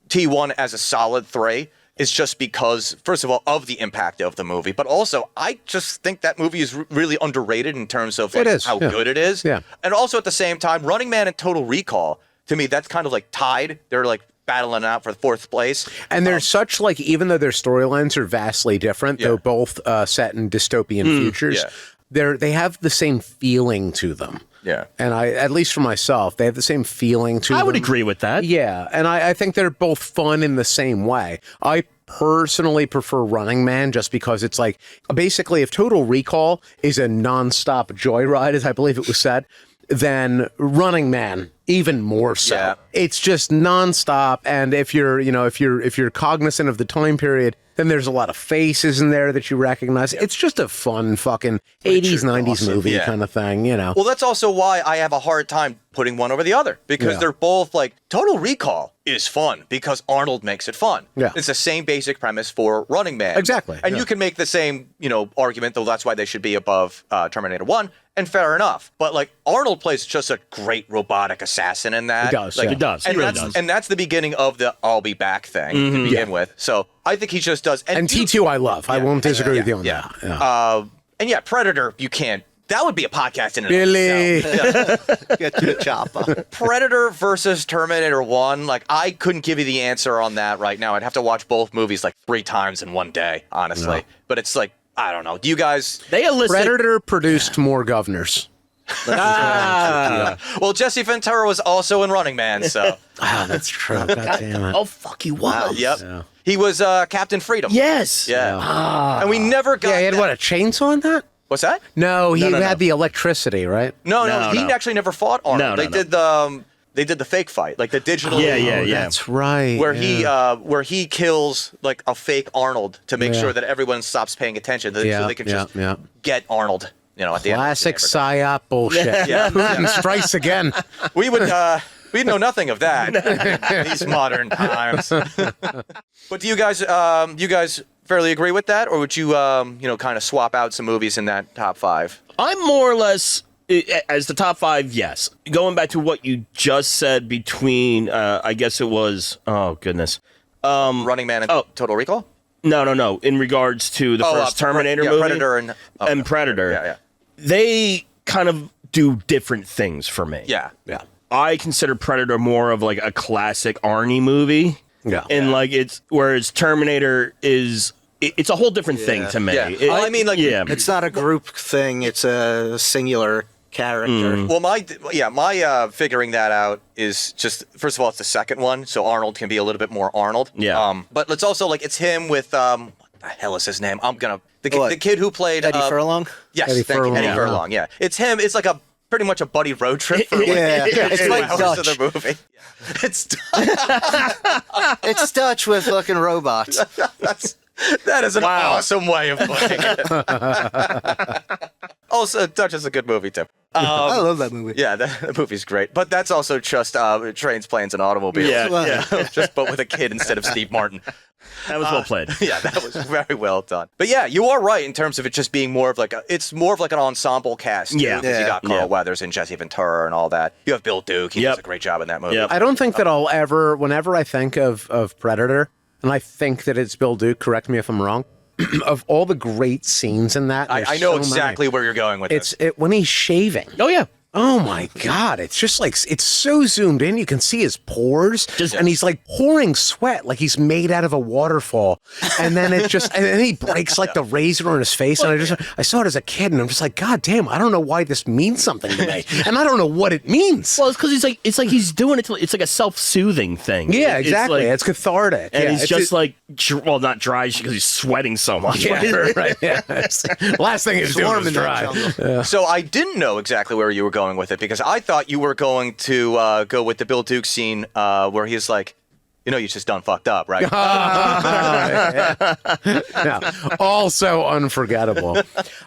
T1 as a solid 3 is just because, first of all, of the impact of the movie, but also I just think that movie is really underrated in terms of like, how good it is. Yeah. And also at the same time, Running Man and Total Recall, to me, that's kind of like tied. They're like battling out for 4th place. And they're such, like, even though their storylines are vastly different, they're both set in dystopian futures. Yeah. they have the same feeling to them. Yeah. And at least for myself, they have the same feeling to them. I would agree with that. Yeah, and I think they're both fun in the same way. I personally prefer Running Man just because it's like, basically, if Total Recall is a nonstop joyride, as I believe it was said, then Running Man even more so. Yeah. It's just nonstop, and if you're cognizant of the time period, then there's a lot of faces in there that you recognize. It's just a fun fucking 80s, 90s movie kind of thing, Well, that's also why I have a hard time putting one over the other, because they're both like, Total Recall is fun because Arnold makes it fun. Yeah. It's the same basic premise for Running Man. Exactly. And you can make the same, argument, though that's why they should be above Terminator 1, and fair enough. But like, Arnold plays just a great robotic assassin in that. He does, Like, yeah. He does. And He really that's, does. and that's the beginning of the I'll be back thing to begin with. So I think he just does. And T2 I love. I won't disagree with you on that. Yeah. And yeah, Predator, you can't. That would be a podcast in and of Billy. itself. Get to the chopper. Predator versus Terminator 1, like, I couldn't give you the answer on that right now. I'd have to watch both movies like 3 times in one day, honestly. No. But it's like, I don't know. Do you guys... They elicit... Predator produced more governors. Well, Jesse Ventura was also in Running Man, so... That's true. God damn it. Oh, fuck, he was. Yep. Yeah. He was Captain Freedom. Yes. Yeah. And we never got... Yeah, he had, that- what, a chainsaw in that? What's that? No, he No, had no. the electricity, right? No, No, he no. actually never fought Arnold. No, no, They did the fake fight, like the digital... Yeah. That's right. Where yeah. where he kills like a fake Arnold to make Yeah. sure that everyone stops paying attention, so they can just yeah. get Arnold. At the end. Classic psyop bullshit. Yeah. Putin strikes again. We would we know nothing of that in these modern times. But do you guys fairly agree with that, or would you kind of swap out some movies in that top 5? I'm more or less, as the top 5, yes. Going back to what you just said between, I guess it was, oh, goodness. Running Man and Total Recall? No. In regards to the first Terminator movie. Predator and Predator. Yeah. They kind of do different things for me. Yeah. I consider Predator more of like a classic Arnie movie. Yeah. And like whereas Terminator is, it's a whole different thing to me. Yeah. Well, I mean, like, It's not a group thing. It's a singular character. Well, my figuring that out is just, first of all, it's the second one, so Arnold can be a little bit more Arnold. Yeah. But it's also like it's him with what the hell is his name? The kid who played Eddie Furlong? Yes, Eddie thank you, Furlong, Eddie yeah. Furlong. Yeah, it's him. It's like pretty much a buddy road trip for Yeah. It's 2 like hours Dutch. of the movie. It's It's Dutch with fucking robots. that is an awesome way of putting it. Also, Dutch is a good movie too. I love that movie. Yeah, the movie's great, but that's also just trains, planes, and automobiles. Yeah. Just but with a kid instead of Steve Martin. That was well played. Yeah, that was very well done. But yeah, you are right in terms of it just being more of like an ensemble cast. Too, Yeah. 'cause you got Carl Yeah. Weathers and Jesse Ventura and all that. You have Bill Duke. He does a great job in that movie. Yep. I don't think that I'll ever, whenever I think of Predator, and I think that it's Bill Duke, correct me if I'm wrong, of all the great scenes in that, I there's know so exactly many. where you're going with this. When he's shaving. Oh, yeah. Oh my God. It's just like, it's so zoomed in. You can see his pores and he's like pouring sweat like he's made out of a waterfall. And then it just, and then he breaks like the razor in his face. And I saw it as a kid and I'm just like, God damn, I don't know why this means something to me. And I don't know what it means. Well, it's because it's like he's doing it it's like a self-soothing thing. Yeah, exactly. It's cathartic. And yeah, he's just like, not dry because he's sweating so much. yeah, right. Yeah. Last thing he's doing Warm is in that dry. jungle. So I didn't know exactly where you were going with it because I thought you were going to go with the Bill Duke scene where he's like, you just done fucked up, right? Yeah. Also unforgettable.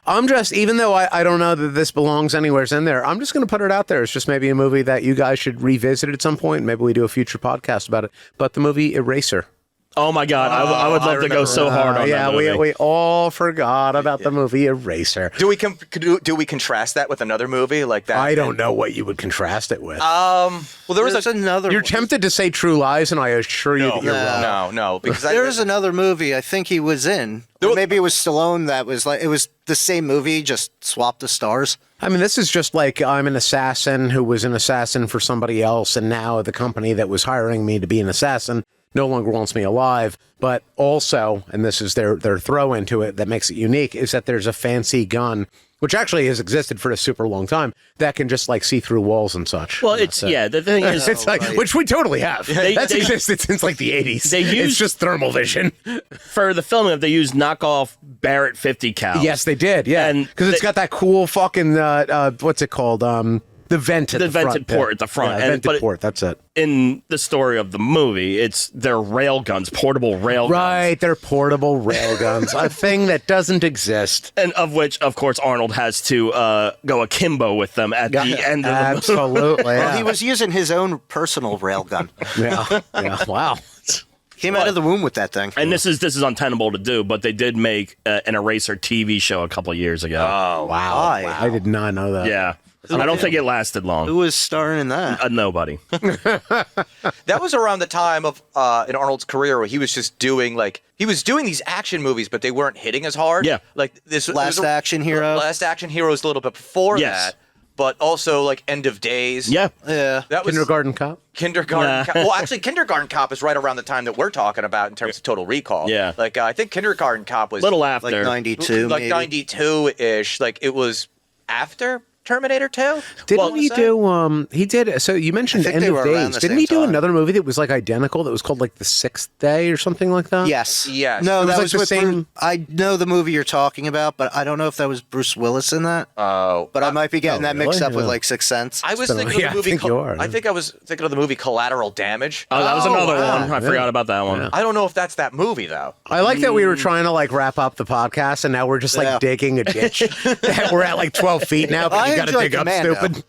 I'm just, even though I don't know that this belongs anywhere in there, I'm just going to put it out there. It's just maybe a movie that you guys should revisit at some point. Maybe we do a future podcast about it. But the movie Eraser. Oh my God, I would love to go so hard on that movie. we all forgot about the movie Eraser. Do we contrast that with another movie like that? I don't know what you would contrast it with. Well, there was There's another You're one. tempted to say True Lies, and I assure you that you're wrong. No, because There's another movie I think he was in. Or maybe it was Stallone that was like, it was the same movie, just swapped the stars. I mean, this is just like I'm an assassin who was an assassin for somebody else, and now the company that was hiring me to be an assassin no longer wants me alive. But also, and this is their throw into it that makes it unique, is that there's a fancy gun which actually has existed for a super long time, that can just like see through walls and such. Well, the thing is, it's like, which we totally have. That's existed since like the 80s. It's just thermal vision. For the filming of, they used knockoff Barrett 50 cal. Yes, they did. Yeah, because it's got that cool fucking what's it called? The vent at the front. vented port at the front. Yeah, vented port. That's it. In the story of the movie, it's their rail guns, portable rail guns. Right, they're portable rail guns, a thing that doesn't exist. And of which, of course, Arnold has to go akimbo with them at the end of the movie. Absolutely. Well, he was using his own personal railgun. Yeah. Wow. Came out of the womb with that thing. And this is untenable to do, but they did make an Eraser TV show a couple years ago. Oh, wow. I did not know that. Yeah. I don't think it lasted long. Who was starring in that? Nobody. That was around the time of in Arnold's career where he was just doing these action movies, but they weren't hitting as hard. Yeah. Like this Last Action Hero. Last Action Hero is a little bit before that, but also like End of Days. Yeah. Yeah. That was Kindergarten Cop? Kindergarten Cop. Well, actually, Kindergarten Cop is right around the time that we're talking about in terms of Total Recall. Yeah. Like I think Kindergarten Cop was a little after. Like 92, like maybe. 92-ish. Like it was after Terminator 2? Didn't he do, he did, so you mentioned End of Days. Didn't he do another movie that was like identical that was called like The Sixth Day or something like that? Yes. No, It was that like was the with same- I know the movie you're talking about, but I don't know if that was Bruce Willis in that. Oh. But I might be getting that mixed really? up with like Sixth Sense. I was been a- thinking yeah, of the movie. I think you are, I think I was thinking of the movie Collateral Damage. Oh, that was another wow. one. I forgot about that one. I don't know if that's that movie though. I like that we were trying to like wrap up the podcast and now we're just like digging a ditch. We're at like 12 feet now, but I you got to enjoy dig up, Commando. stupid.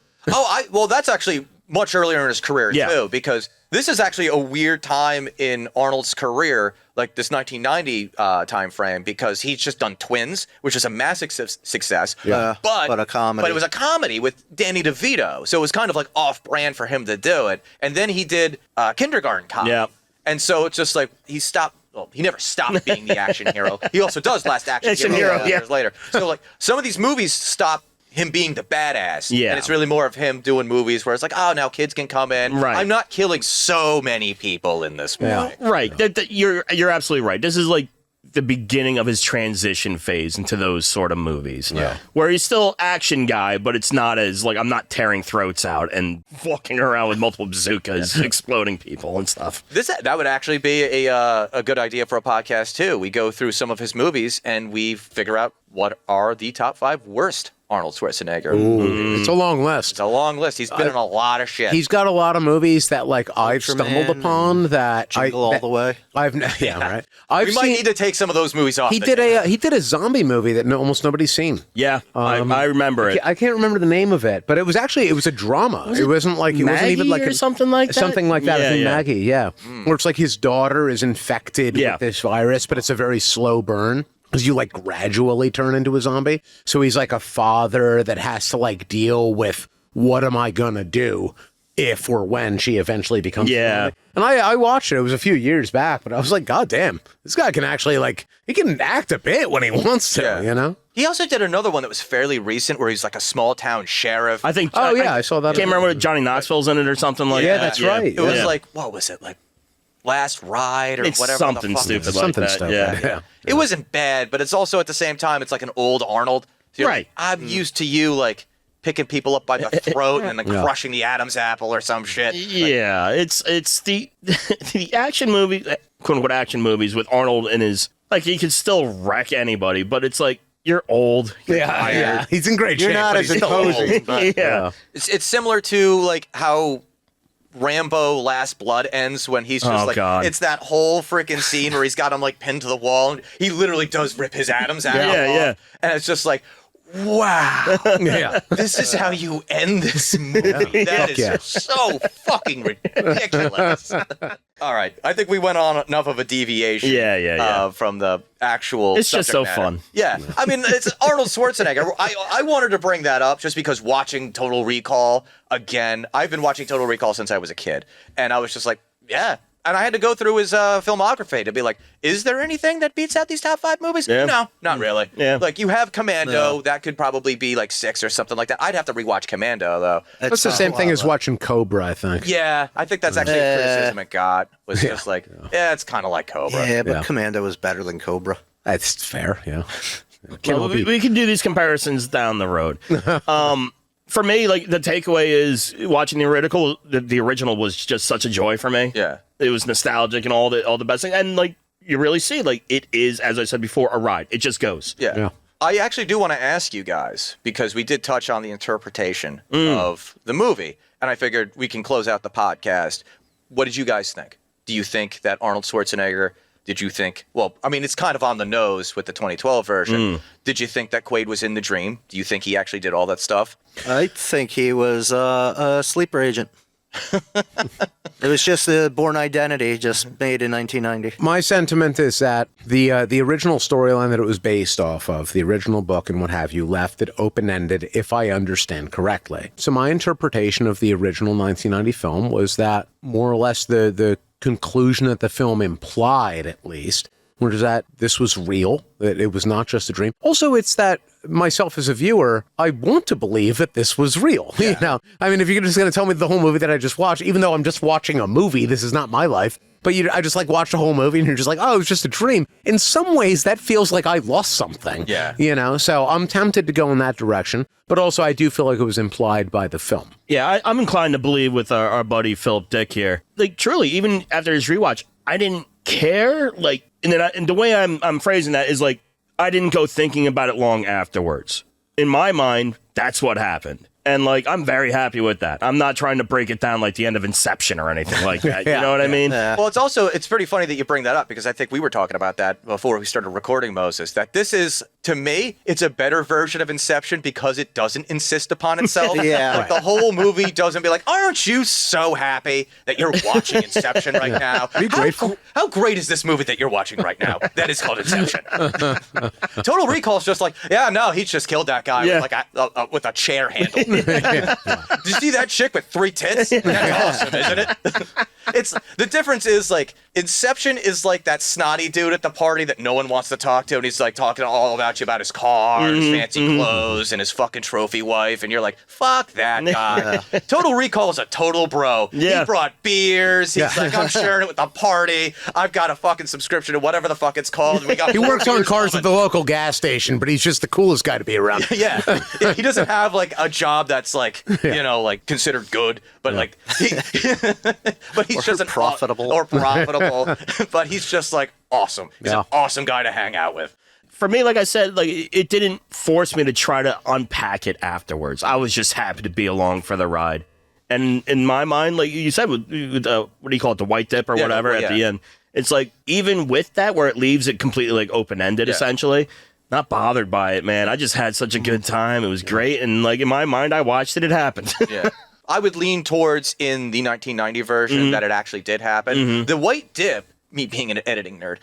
Well, that's actually much earlier in his career Yeah. too, because this is actually a weird time in Arnold's career, like this 1990 time frame, because he's just done Twins, which is a massive success. Yeah, but a comedy. But it was a comedy with Danny DeVito, so it was kind of like off-brand for him to do it. And then he did Kindergarten Cop. Yeah. And so it's just like he stopped. Well, he never stopped being the action hero. He also does Last Action Hero years later. So like some of these movies stop him being the badass. Yeah. And it's really more of him doing movies where it's like, oh, now kids can come in. Right. I'm not killing so many people in this movie. Right. You're absolutely right. This is like the beginning of his transition phase into those sort of movies. Yeah. Where he's still action guy, but it's not as like, I'm not tearing throats out and walking around with multiple bazookas exploding people and stuff. That would actually be a good idea for a podcast too. We go through some of his movies and we figure out what are the top 5 worst Arnold Schwarzenegger. It's a long list. It's a long list. He's been in a lot of shit. He's got a lot of movies that like I've stumbled upon that Jingle All the Way. Right. We might need to take some of those movies off. He did a zombie movie that almost nobody's seen. Yeah, I remember it. I can't remember the name of it, but it was a drama. It wasn't like it wasn't even like or something like that. Something like that. I think Maggie, yeah. Where it's like his daughter is infected with this virus, but it's a very slow burn. Because you like gradually turn into a zombie. So he's like a father that has to like deal with what am I gonna do if or when she eventually becomes a zombie. And I watched it. It was a few years back, but I was like, God damn, this guy can actually like he can act a bit when he wants to, you know? He also did another one that was fairly recent where he's like a small town sheriff. I think. I saw that. I can't remember what Johnny Knoxville's in it or something like that. Yeah, that's right. It was like, what was it? Like Last Ride or It's whatever. something the fuck stupid it was. like Something that. stupid. Yeah. It wasn't bad, but it's also at the same time, it's like an old Arnold. So you're like, Right. I'm used to you like picking people up by the throat and then crushing the Adam's apple or some shit. Yeah, it's the the action movie, quote unquote action movies with Arnold and his like he can still wreck anybody, but it's like you're old, you're tired. He's in great You're shape. not but as he's still old. imposing. But Yeah. It's similar to like how Rambo Last Blood ends when he's just Oh, like, God. it's that whole freaking scene where he's got him like pinned to the wall and he literally does rip his Adam's apple off. And it's just like, wow. Yeah. This is how you end this movie. That is so fucking ridiculous. All right. I think we went on enough of a deviation from the actual It's just subject so matter. fun. Yeah. I mean, it's Arnold Schwarzenegger. I wanted to bring that up just because watching Total Recall again, I've been watching Total Recall since I was a kid. And I was just like, yeah. And I had to go through his filmography to be like, is there anything that beats out these top 5 movies? Yeah. No, not really. Yeah. Like, you have Commando. That could probably be like 6 or something like that. I'd have to rewatch Commando, though. That's the same thing as watching Cobra, I think. Yeah, I think that's actually a criticism it got. Was just like, it's kind of like Cobra. yeah, but Commando was better than Cobra. That's fair, yeah. Well, we can do these comparisons down the road. For me, like the takeaway is watching the original was just such a joy for me. Yeah. It was nostalgic and all the best things. And like you really see, like it is, as I said before, a ride. It just goes. Yeah. I actually do want to ask you guys, because we did touch on the interpretation of the movie, and I figured we can close out the podcast. What did you guys think? Do you think that Arnold Schwarzenegger, did you think, well, I mean, it's kind of on the nose with the 2012 version. Did you think that Quaid was in the dream? Do you think he actually did all that stuff? I think he was a sleeper agent. It was just the Bourne Identity, just made in 1990. My sentiment is that the original storyline that it was based off of, the original book and what have you, left it open-ended, if I understand correctly. So my interpretation of the original 1990 film was that more or less the conclusion that the film implied, at least, was that this was real, that it was not just a dream. Also, it's that myself as a viewer, I want to believe that this was real. Yeah. You know, I mean, if you're just going to tell me the whole movie that I just watched, even though I'm just watching a movie, this is not my life, but I just like watched a whole movie and you're just like, oh, it was just a dream. In some ways, that feels like I lost something. Yeah. You know, so I'm tempted to go in that direction, but also I do feel like it was implied by the film. Yeah, I'm inclined to believe with our buddy Philip Dick here. Like, truly, even after his rewatch, I didn't care. Like, and the way I'm phrasing that is like, I didn't go thinking about it long afterwards. In my mind, that's what happened. And like, I'm very happy with that. I'm not trying to break it down like the end of Inception or anything like that. You know what I mean? Well, it's pretty funny that you bring that up, because I think we were talking about that before we started recording, Moses, that this is, to me, it's a better version of Inception because it doesn't insist upon itself. Like the whole movie doesn't be like, aren't you so happy that you're watching Inception right now? Are you grateful? How great is this movie that you're watching right now? That is called Inception. Total Recall is just like, yeah, no, he just killed that guy with like with a chair handle. Did you see that chick with 3 tits? That's awesome, isn't it? It's the difference is like Inception is like that snotty dude at the party that no one wants to talk to, and he's like talking all about you about his car, his fancy clothes, and his fucking trophy wife, and you're like, fuck that guy. Total Recall is a total bro. Yeah. He brought beers. He's like, I'm sharing it with the party. I've got a fucking subscription to whatever the fuck it's called. And we got He works on cars at the local gas station, but he's just the coolest guy to be around. Yeah. He doesn't have like a job that's like, you know, like considered good, but like, but he's just profitable. But he's just like awesome. He's an awesome guy to hang out with. For me, like I said, like it didn't force me to try to unpack it afterwards. I was just happy to be along for the ride. And in my mind, like you said, with what do you call it, the white dip or whatever at the end, it's like even with that, where it leaves it completely like open-ended, essentially, not bothered by it, man. I just had such a good time. It was great. And like in my mind, I watched it. It happened. Yeah. I would lean towards in the 1990 version that it actually did happen. The white dip, me being an editing nerd,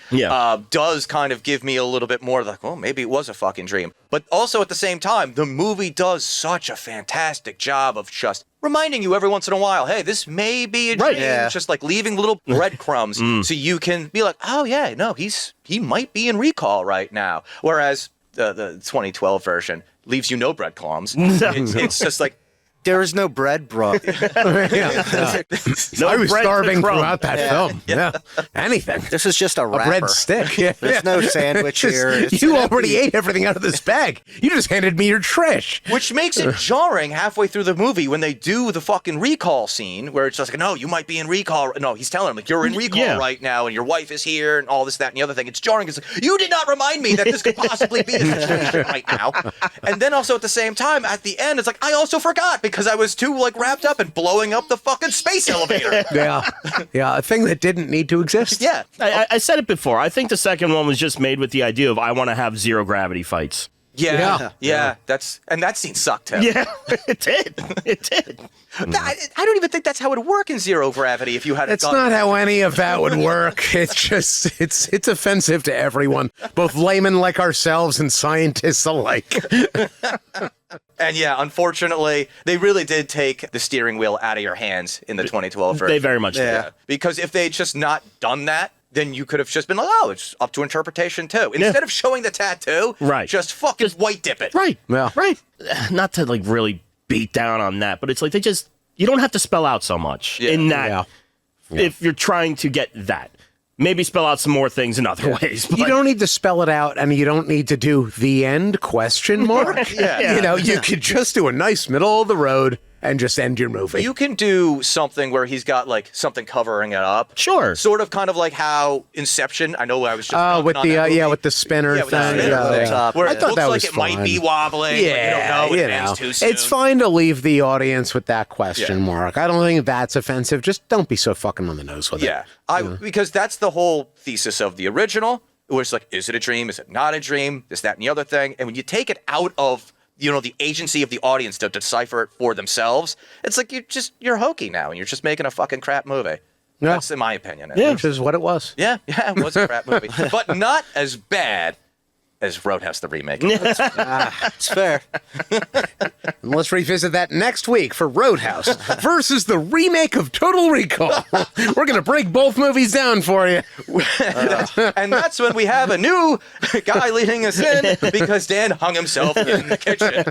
does kind of give me a little bit more like, well, maybe it was a fucking dream. But also at the same time, the movie does such a fantastic job of just reminding you every once in a while, hey, this may be a dream. Yeah. Just like leaving little breadcrumbs so you can be like, oh yeah, no, he might be in recall right now. Whereas the 2012 version leaves you no breadcrumbs. It's just like, there is no bread, bro. I was starving throughout that film. Yeah. Anything. This is just a wrapper. A bread stick. There's no sandwich here. You already ate everything out of this bag. You just handed me your trash. Which makes it jarring halfway through the movie when they do the fucking recall scene where it's just like, no, you might be in recall. No, he's telling him, like, you're in recall right now and your wife is here and all this, that, and the other thing. It's jarring. It's like, you did not remind me that this could possibly be a situation right now. And then also at the same time, at the end, it's like, I also forgot because I was too like wrapped up in blowing up the fucking space elevator. Yeah, a thing that didn't need to exist. Yeah. I said it before. I think the second one was just made with the idea of I want to have zero gravity fights. Yeah. That scene sucked too. Yeah, it did. It did. I don't even think that's how it would work in zero gravity if you had. It's not how any of that would work. It's just it's offensive to everyone, both laymen like ourselves and scientists alike. And yeah, unfortunately, they really did take the steering wheel out of your hands in the 2012 version. They very much did. Yeah. Because if they'd just not done that, then you could have just been like, oh, it's up to interpretation too. Instead of showing the tattoo, just fucking white dip it. Right. Not to like really beat down on that, but it's like you don't have to spell out so much in that if you're trying to get that. maybe spell out some more things in other ways. You don't need to spell it out, and you don't need to do the end question mark. Yeah. You know, you could just do a nice middle of the road and just end your movie. You can do something where he's got like something covering it up. Sure. Sort of kind of like how Inception, I know I was just with the with the spinner with the thing. spinner thing. Where I it thought looks that like was it might fun. be wobbling, but you don't know, it ends too soon. It's fine to leave the audience with that question mark. I don't think that's offensive. Just don't be so fucking on the nose with it. Because that's the whole thesis of the original, where it's like, is it a dream? Is it not a dream? This, that, and the other thing. And when you take it out of the agency of the audience to decipher it for themselves, it's like you're hokey now, and you're just making a fucking crap movie. Yeah. That's in my opinion. Yeah, which is what it was. Yeah, it was a crap movie, but not as bad as Roadhouse the remake. It's fair. And let's revisit that next week for Roadhouse versus the remake of Total Recall. We're going to break both movies down for you. And that's when we have a new guy leading us in, because Dan hung himself in the kitchen.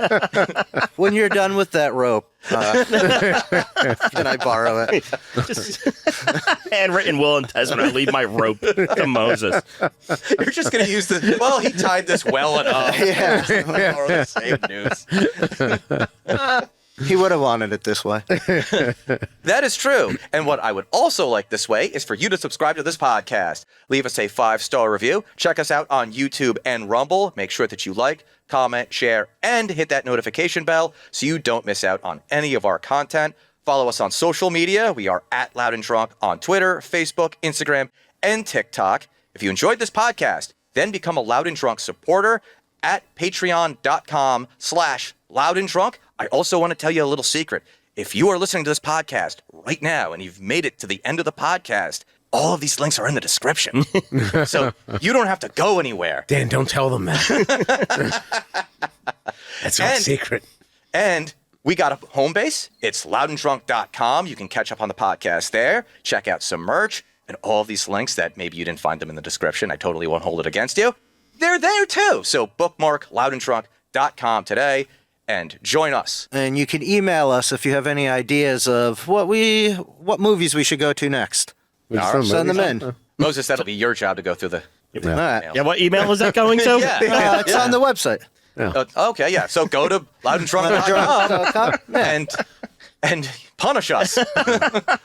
When you're done with that rope, can I borrow it? Just handwritten will and testament. I leave my rope to Moses. You're just going to use the, well, he tied this well enough. Yeah. Or the same news. He would have wanted it this way. That is true. And what I would also like this way is for you to subscribe to this podcast. Leave us a 5-star review. Check us out on YouTube and Rumble. Make sure that you like, comment, share, and hit that notification bell so you don't miss out on any of our content. Follow us on social media. We are at Loud and Drunk on Twitter, Facebook, Instagram, and TikTok. If you enjoyed this podcast, then become a Loud and Drunk supporter at patreon.com/loudanddrunk. I also want to tell you a little secret. If you are listening to this podcast right now and you've made it to the end of the podcast, all of these links are in the description. So you don't have to go anywhere. Dan, don't tell them that. That's our secret. And we got a home base. It's loudanddrunk.com. You can catch up on the podcast there. Check out some merch and all of these links that maybe you didn't find them in the description. I totally won't hold it against you. They're there too. So bookmark loudanddrunk.com today and join us. And you can email us if you have any ideas of what movies we should go to next. Send them in. Moses, that'll be your job to go through the All right. Yeah, what email was that going to? It's on the website. Okay, yeah. So go to loudanddrunk.com and punish us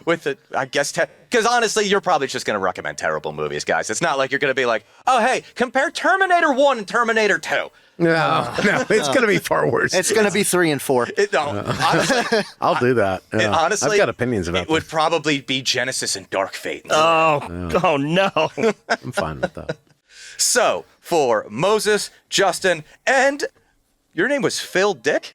with the, I guess, because honestly, you're probably just going to recommend terrible movies, guys. It's not like you're going to be like, oh, hey, compare Terminator 1 and Terminator 2. No, it's going to be far worse. It's going to be 3 and 4. Honestly, I'll do that. Yeah. honestly, I've got opinions about it. Would probably be Genesis and Dark Fate. Oh no. I'm fine with that. So, for Moses, Justin, and your name was Phil Dick?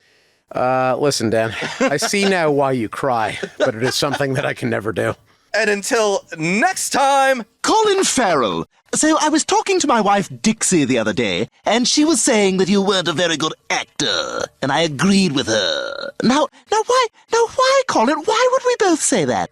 Listen, Dan, I see now why you cry, but it is something that I can never do. And until next time, Colin Farrell. So I was talking to my wife Dixie the other day, and she was saying that you weren't a very good actor, and I agreed with her. Now why, Colin? Why would we both say that?